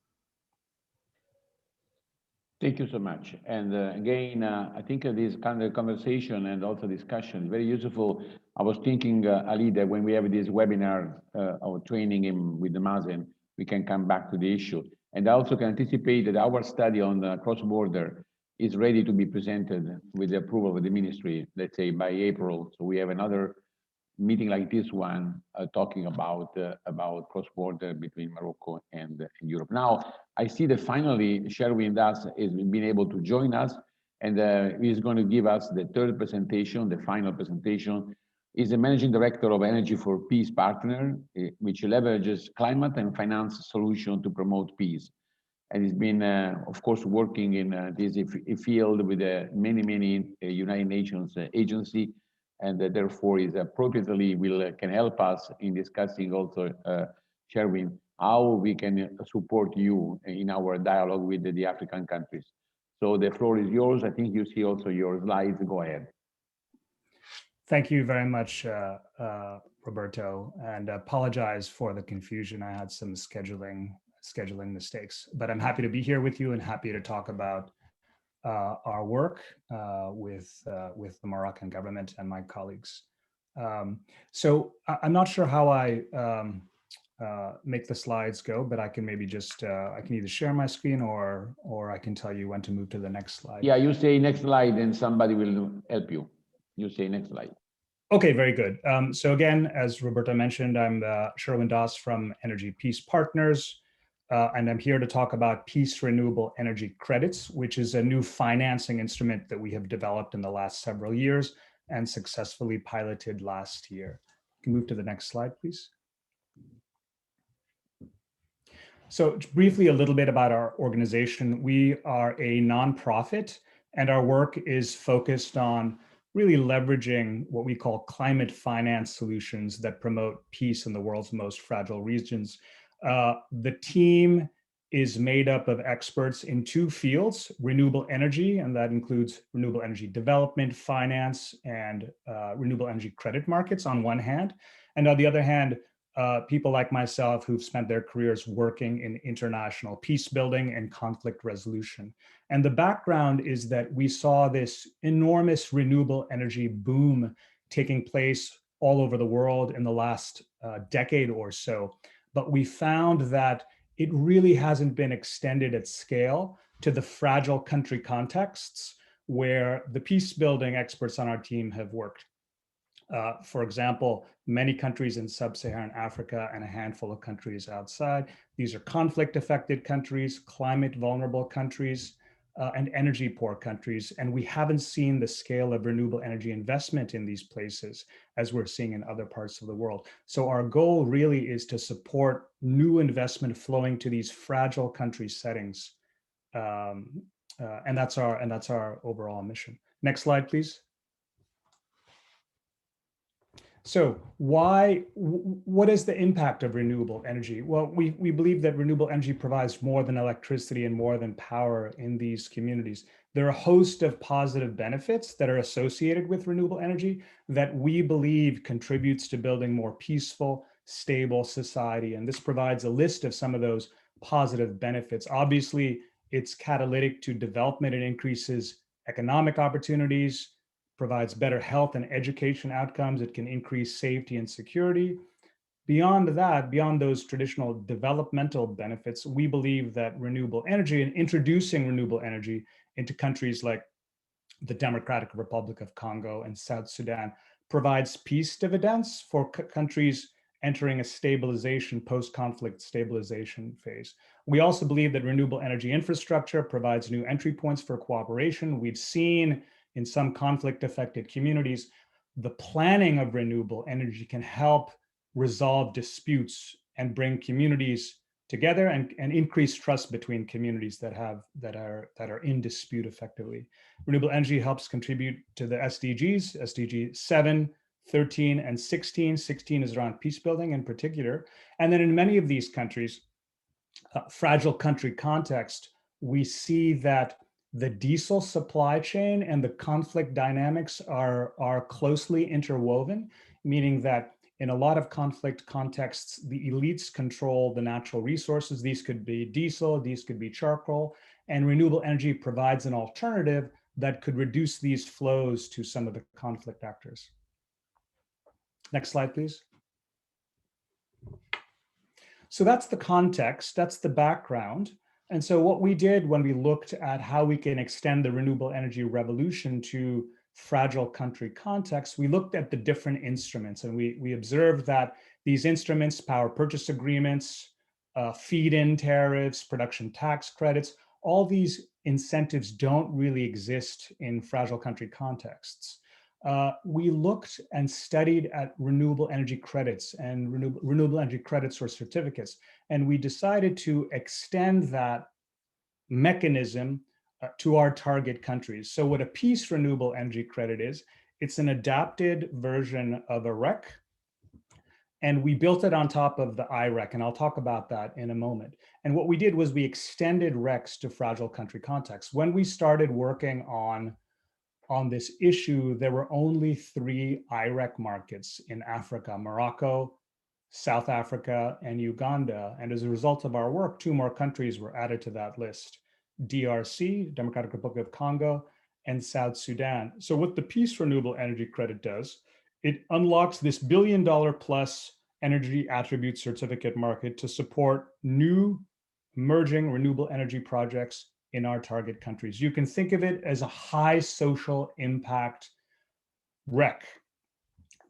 Thank you so much. And again, I think this kind of conversation and also discussion very useful. I was thinking, Ali, that when we have this webinar or training with the Mazen, we can come back to the issue. And I also can anticipate that our study on cross-border is ready to be presented with the approval of the ministry, let's say by April. So we have another meeting like this one talking about cross-border between Morocco and Europe. Now, I see that finally Sherwin Das has been able to join us, and he's going to give us the third presentation, the final presentation. He's the Managing Director of Energy for Peace Partner, which leverages climate and finance solutions to promote peace. and he's been, of course, working in this field with many United Nations agency, and therefore is appropriately can help us in discussing also, Sherwin, how we can support you in our dialogue with the African countries. So the floor is yours. I think you see also your slides. Go ahead. Thank you very much, Roberto, and apologize for the confusion. I had some scheduling mistakes, but I'm happy to be here with you and happy to talk about our work with the Moroccan government and my colleagues. So I'm not sure how I make the slides go, but I can maybe just, I can either share my screen or I can tell you when to move to the next slide. Yeah, you say next slide and somebody will help you. You say next slide. Okay, very good. So again, as Roberto mentioned, I'm Sherwin Das from Energy Peace Partners, and I'm here to talk about Peace Renewable Energy Credits, which is a new financing instrument that we have developed in the last several years and successfully piloted last year. You can move to the next slide, please. So briefly, a little bit about our organization. We are a nonprofit, and our work is focused on really leveraging what we call climate finance solutions that promote peace in the world's most fragile regions. The team is made up of experts in two fields: renewable energy, and that includes renewable energy development, finance, and renewable energy credit markets on one hand. And on the other hand, people like myself who've spent their careers working in international peace building and conflict resolution. And the background is that we saw this enormous renewable energy boom taking place all over the world in the last decade or so. But we found that it really hasn't been extended at scale to the fragile country contexts where the peace building experts on our team have worked. For example, many countries in sub-Saharan Africa and a handful of countries outside. These are conflict-affected countries, climate-vulnerable countries, and energy-poor countries. And we haven't seen the scale of renewable energy investment in these places as we're seeing in other parts of the world. So our goal really is to support new investment flowing to these fragile country settings. And that's our overall mission. Next slide, please. So what is the impact of renewable energy? Well, we believe that renewable energy provides more than electricity and more than power in these communities. There are a host of positive benefits that are associated with renewable energy that we believe contributes to building more peaceful, stable society. And this provides a list of some of those positive benefits. Obviously, it's catalytic to development and increases economic opportunities, provides better health and education outcomes. It can increase safety and security. Beyond that, beyond those traditional developmental benefits, we believe that renewable energy and introducing renewable energy into countries like the Democratic Republic of Congo and South Sudan provides peace dividends for countries entering a stabilization, post-conflict stabilization phase. We also believe that renewable energy infrastructure provides new entry points for cooperation. We've seen in some conflict-affected communities, the planning of renewable energy can help resolve disputes and bring communities together and increase trust between communities that are in dispute effectively. Renewable energy helps contribute to the SDGs, SDG 7, 13, and 16. 16 is around peace building in particular. And then in many of these countries, fragile country context, we see that the diesel supply chain and the conflict dynamics are closely interwoven, meaning that in a lot of conflict contexts, the elites control the natural resources. These could be diesel, these could be charcoal, and renewable energy provides an alternative that could reduce these flows to some of the conflict actors. Next slide, please. So that's the context, that's the background. And so what we did when we looked at how we can extend the renewable energy revolution to fragile country contexts, we looked at the different instruments, and we observed that these instruments, power purchase agreements, feed-in tariffs, production tax credits, all these incentives don't really exist in fragile country contexts. We looked and studied at renewable energy credits and renewable energy credits or certificates, and we decided to extend that mechanism to our target countries. So what a peace renewable energy credit is, it's an adapted version of a REC, and we built it on top of the IREC, and I'll talk about that in a moment. And what we did was we extended RECs to fragile country contexts. When we started working on this issue, there were only 3 IREC markets in Africa: Morocco, South Africa, and Uganda. And as a result of our work, 2 more countries were added to that list: DRC, Democratic Republic of Congo, and South Sudan. So what the Peace Renewable Energy Credit does, it unlocks this $1 billion+ energy attribute certificate market to support new emerging renewable energy projects in our target countries. You can think of it as a high social impact REC.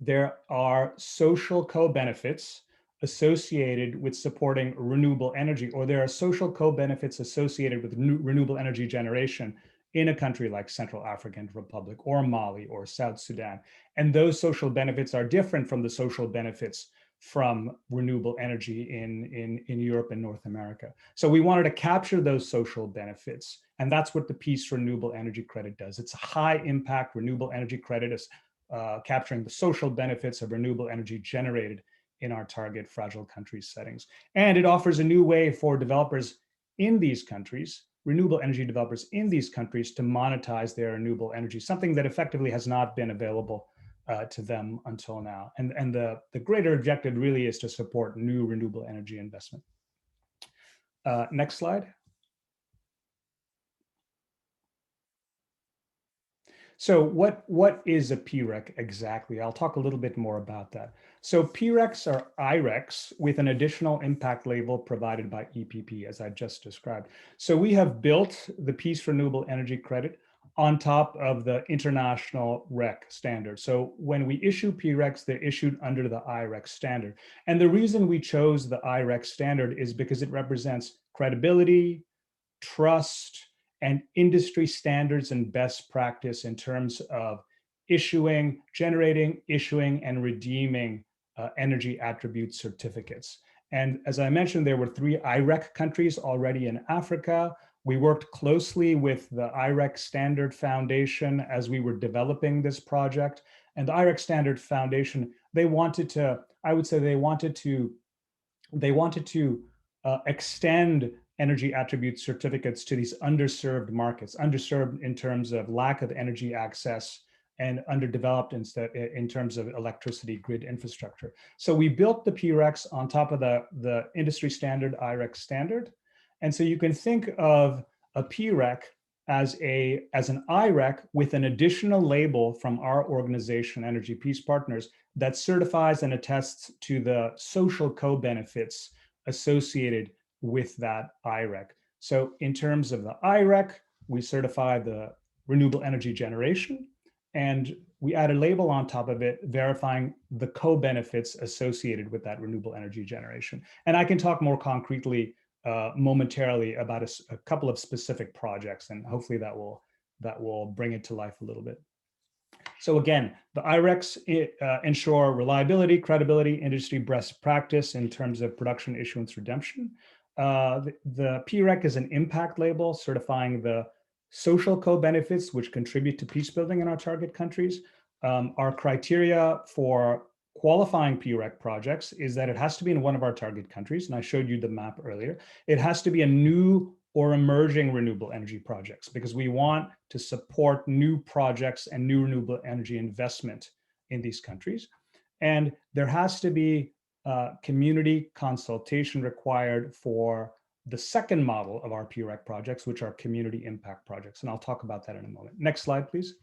There are social co-benefits associated with supporting renewable energy, or there are social co-benefits associated with renewable energy generation in a country like Central African Republic or Mali or South Sudan. And those social benefits are different from the social benefits from renewable energy in Europe and North America. So we wanted to capture those social benefits, and that's what the Peace Renewable Energy Credit does. It's a high impact renewable energy credit, capturing the social benefits of renewable energy generated in our target fragile country settings. And it offers a new way for developers in these countries, renewable energy developers in these countries, to monetize their renewable energy, something that effectively has not been available to them until now. And the greater objective really is to support new renewable energy investment. Next slide. So what is a PREC exactly? I'll talk a little bit more about that. So PRECs are IRECs with an additional impact label provided by EPP, as I just described. So we have built the Peace Renewable Energy Credit on top of the international REC standard. So when we issue PRECs, they're issued under the IREC standard. And the reason we chose the IREC standard is because it represents credibility, trust, and industry standards and best practice in terms of generating, issuing, and redeeming energy attribute certificates. And as I mentioned, there were 3 IREC countries already in Africa. We worked closely with the IREC Standard Foundation as we were developing this project. And the IREC Standard Foundation, they wanted to extend energy attribute certificates to these underserved markets, underserved in terms of lack of energy access and underdeveloped in terms of electricity grid infrastructure. So we built the PRECs on top of the industry standard IREC standard. And so you can think of a PREC as an IREC with an additional label from our organization, Energy Peace Partners, that certifies and attests to the social co-benefits associated with that IREC. So in terms of the IREC, we certify the renewable energy generation, and we add a label on top of it verifying the co-benefits associated with that renewable energy generation. And I can talk more concretely momentarily about a couple of specific projects, and hopefully that will bring it to life a little bit. So again, the IRECs ensure reliability, credibility, industry best practice in terms of production, issuance, redemption. The PREC is an impact label certifying the social co-benefits which contribute to peace building in our target countries. Our criteria for qualifying PREC projects is that it has to be in one of our target countries, and I showed you the map earlier. It has to be a new or emerging renewable energy projects, because we want to support new projects and new renewable energy investment in these countries. And there has to be community consultation required for the second model of our PREC projects, which are community impact projects. And I'll talk about that in a moment. Next slide, please.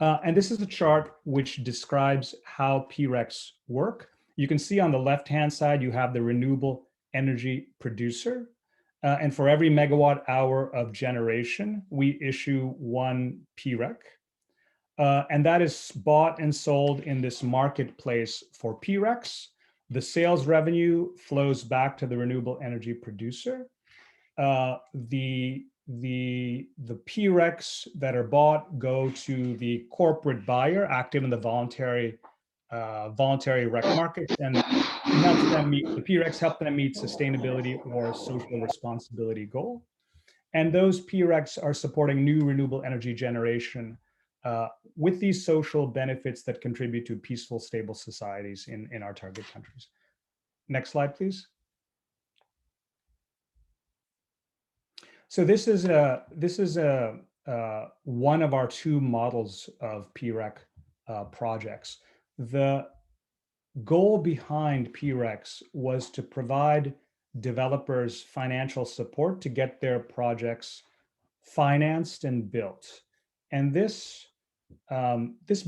And this is a chart which describes how PRECs work. You can see on the left-hand side, you have the renewable energy producer. And for every megawatt hour of generation, we issue 1 PREC. And that is bought and sold in this marketplace for PRECs. The sales revenue flows back to the renewable energy producer. The PRECs that are bought go to the corporate buyer active in the voluntary voluntary rec markets, and it helps them meet, the PRECs help them meet sustainability or social responsibility goal. And those PRECs are supporting new renewable energy generation with these social benefits that contribute to peaceful, stable societies in our target countries. Next slide, please. So this is one of our two models of PREC projects. The goal behind PRECs was to provide developers financial support to get their projects financed and built. And this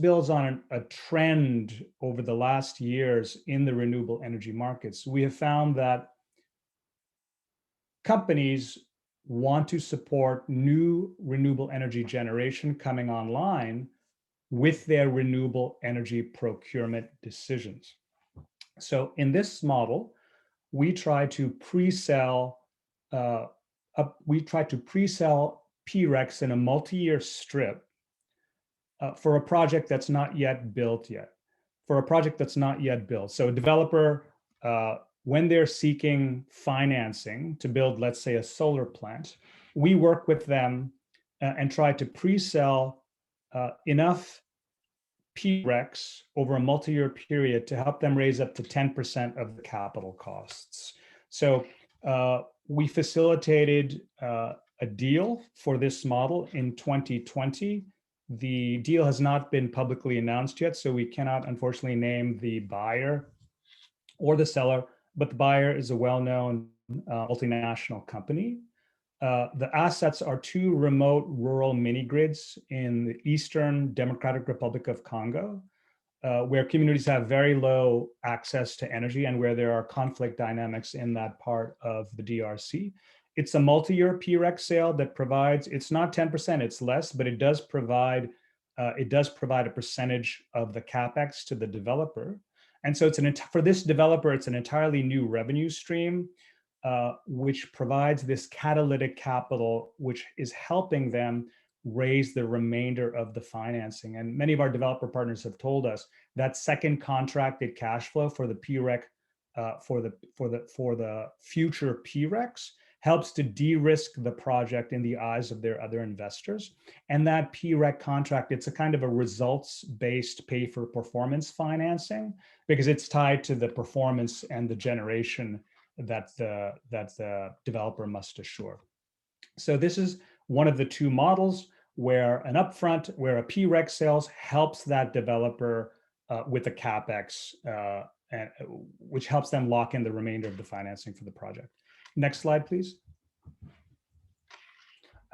builds on a trend over the last years in the renewable energy markets. We have found that companies want to support new renewable energy generation coming online with their renewable energy procurement decisions. So in this model, we try to pre-sell PRECs in a multi-year strip for a project that's not yet built yet. So a developer, when they're seeking financing to build, let's say, a solar plant, we work with them and try to pre-sell enough PRECs over a multi-year period to help them raise up to 10% of the capital costs. So we facilitated a deal for this model in 2020. The deal has not been publicly announced yet, so we cannot unfortunately name the buyer or the seller, but the buyer is a well-known multinational company. The assets are two remote rural mini grids in the Eastern Democratic Republic of Congo, where communities have very low access to energy and where there are conflict dynamics in that part of the DRC. It's a multi-year PREC sale that provides, it's not 10%, it's less, but it does provide a percentage of the CapEx to the developer. And so for this developer, it's an entirely new revenue stream, which provides this catalytic capital, which is helping them raise the remainder of the financing. And many of our developer partners have told us that second contracted cash flow for the PREC, for the future PRECs, helps to de-risk the project in the eyes of their other investors. And that PREC contract, it's a kind of a results-based pay-for-performance financing, because it's tied to the performance and the generation that the developer must assure. So this is one of the two models where an upfront, where a PREC sales helps that developer with the CapEx, which helps them lock in the remainder of the financing for the project. Next slide, please.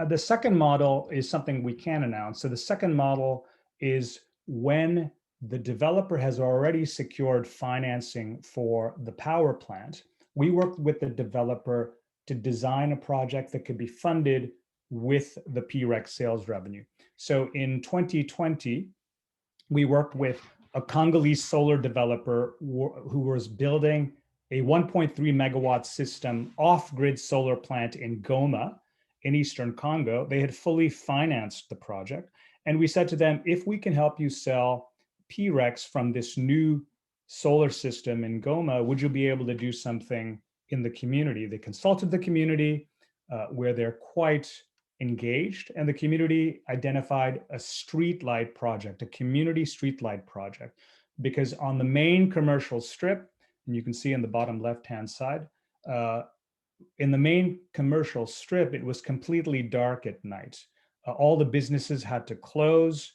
The second model is something we can announce. So the second model is when the developer has already secured financing for the power plant. We work with the developer to design a project that could be funded with the PREC sales revenue. So in 2020, we worked with a Congolese solar developer who was building a 1.3 megawatt system off-grid solar plant in Goma in Eastern Congo. They had fully financed the project. And we said to them, if we can help you sell PRECs from this new solar system in Goma, would you be able to do something in the community? They consulted the community where they're quite engaged, and the community identified a streetlight project, a community streetlight project, because on the main commercial strip, and you can see in the bottom left-hand side, in the main commercial strip, it was completely dark at night. All the businesses had to close.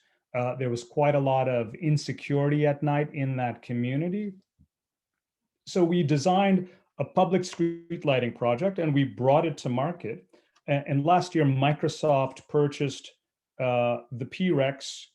There was quite a lot of insecurity at night in that community. So we designed a public street lighting project and we brought it to market. And last year, Microsoft purchased the PRECs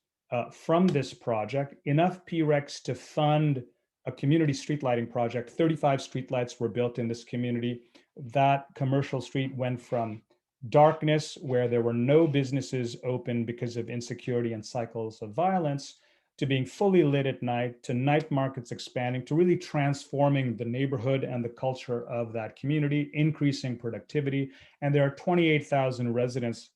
from this project, enough PRECs to fund a community street lighting project. 35 streetlights were built in this community. That commercial street went from darkness, where there were no businesses open because of insecurity and cycles of violence, to being fully lit at night, to night markets expanding, to really transforming the neighborhood and the culture of that community, increasing productivity. And there are 28,000 residents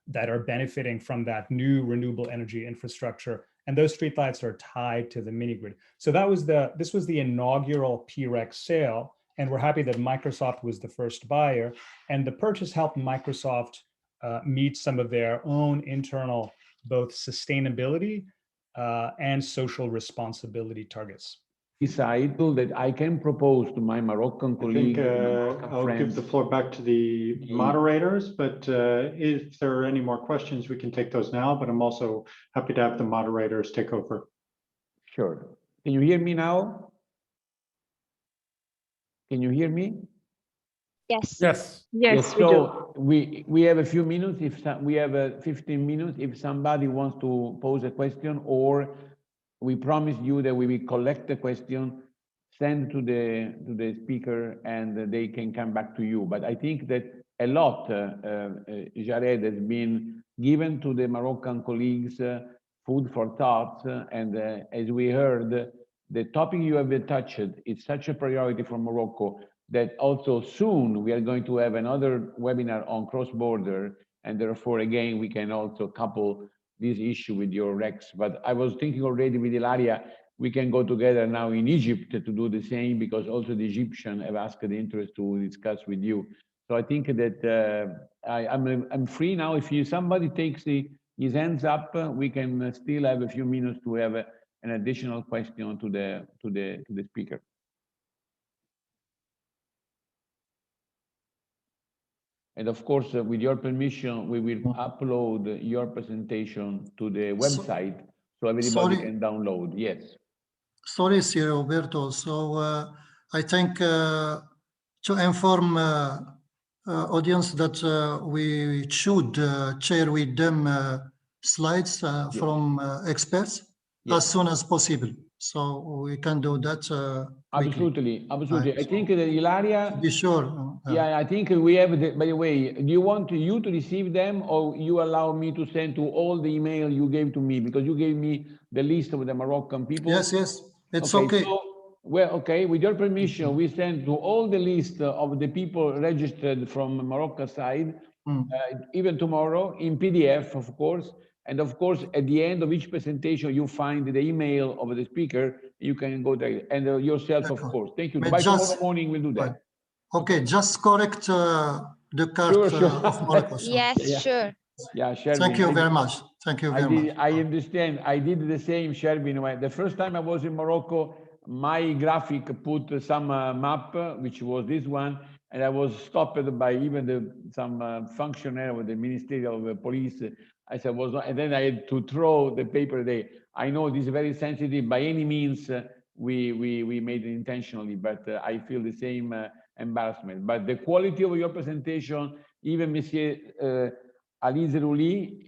that are benefiting from that new renewable energy infrastructure and those streetlights are tied to the mini grid. So this was the inaugural PREC sale, and we're happy that Microsoft was the first buyer, and the purchase helped Microsoft meet some of their own internal both sustainability and social responsibility targets. Recital that I can propose to my Moroccan colleagues. I'll give the floor back to the moderators, but if there are any more questions, we can take those now, but I'm also happy to have the moderators take over. Sure. Can you hear me now? Can you hear me? Yes. Yes. Yes, we so we have a few minutes. We have 15 minutes. If somebody wants to pose a question, or we promise you that we will collect the question, send to the speaker, and they can come back to you. But I think that a lot, Jared, has been given to the Moroccan colleagues, food for thought, and as we heard, the topic you have touched is such a priority for Morocco that also soon we are going to have another webinar on cross-border, and therefore, again, we can also couple this issue with your RECs. But I was thinking already with Ilaria, we can go together now in Egypt to do the same, because also the Egyptians have asked the interest to discuss with you. So I think that I'm free now. If somebody takes his hands up, we can still have a few minutes to have an additional question to the speaker. And of course, with your permission, we will upload your presentation to the website so everybody can download. Yes. Sorry, Sir Roberto. So I think to inform audience that we should share with them slides from experts as soon as possible. So we can do that Absolutely, absolutely. I think that Ilaria, be sure. Yeah, I think we have, by the way, do you want you to receive them, or you allow me to send to all the email you gave to me? Because you gave me the list of the Moroccan people. Yes, it's okay. So, well, okay, with your permission, we send to all the list of the people registered from Morocco side, even tomorrow, in PDF, of course. And of course, at the end of each presentation, you find the email of the speaker. You can go there, and yourself, of course. Thank you. By tomorrow morning, we'll do that. Okay, just correct the card of Morocco. Yes, sure. Yeah, Shervin. Thank you very much. Thank you very much. I understand. I did the same, Shervin. The first time I was in Morocco, my graphic put some map, which was this one, and I was stopped by even some functionary of the Ministry of Police. I said, and then I had to throw the paper there. I know this is very sensitive. By any means, we made it intentionally, but I feel the same embarrassment. But the quality of your presentation, even Monsieur Ali Zerouli,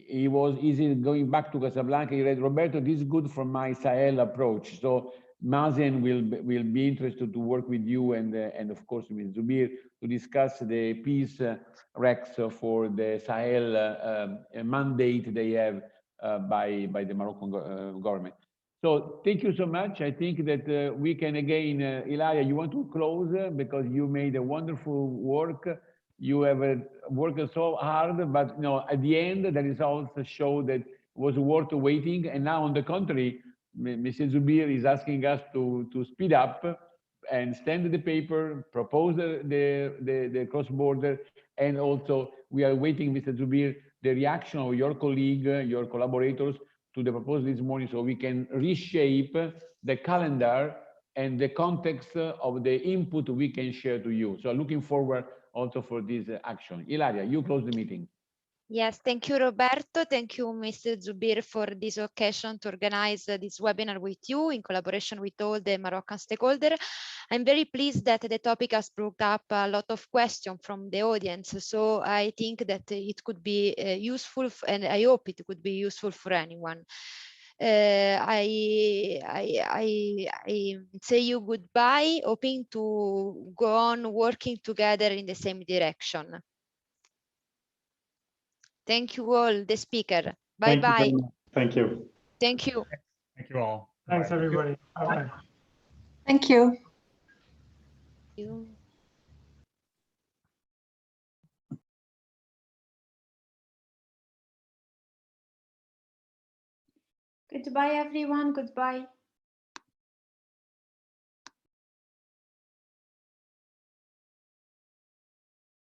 he's going back to Casablanca. He read, Roberto, this is good for my Sahel approach. So Mazen will be interested to work with you and of course with Zubir to discuss the peace RECs for the Sahel mandate they have by the Moroccan government. So thank you so much. I think that we can again, Ilaria, you want to close because you made a wonderful work. You have worked so hard, but at the end, the results show that it was worth waiting. And now, on the contrary, Mr. Zubir is asking us to speed up and send the paper, propose the cross-border, and also we are waiting, Mr. Zubir, the reaction of your colleague, your collaborators to the proposal this morning, so we can reshape the calendar and the context of the input we can share to you. So looking forward also for this action. Ilaria, you close the meeting. Yes, thank you, Roberto. Thank you, Mr. Zubir, for this occasion to organize this webinar with you in collaboration with all the Moroccan stakeholders. I'm very pleased that the topic has brought up a lot of questions from the audience. So I think that it could be useful, and I hope it could be useful for anyone. I say you goodbye, hoping to go on working together in the same direction. Thank you all, the speaker. Bye-bye. Thank you. Thank you. Thank you all. Thanks, everybody. Bye-bye. Thank you. Thank you. Goodbye, everyone. Goodbye.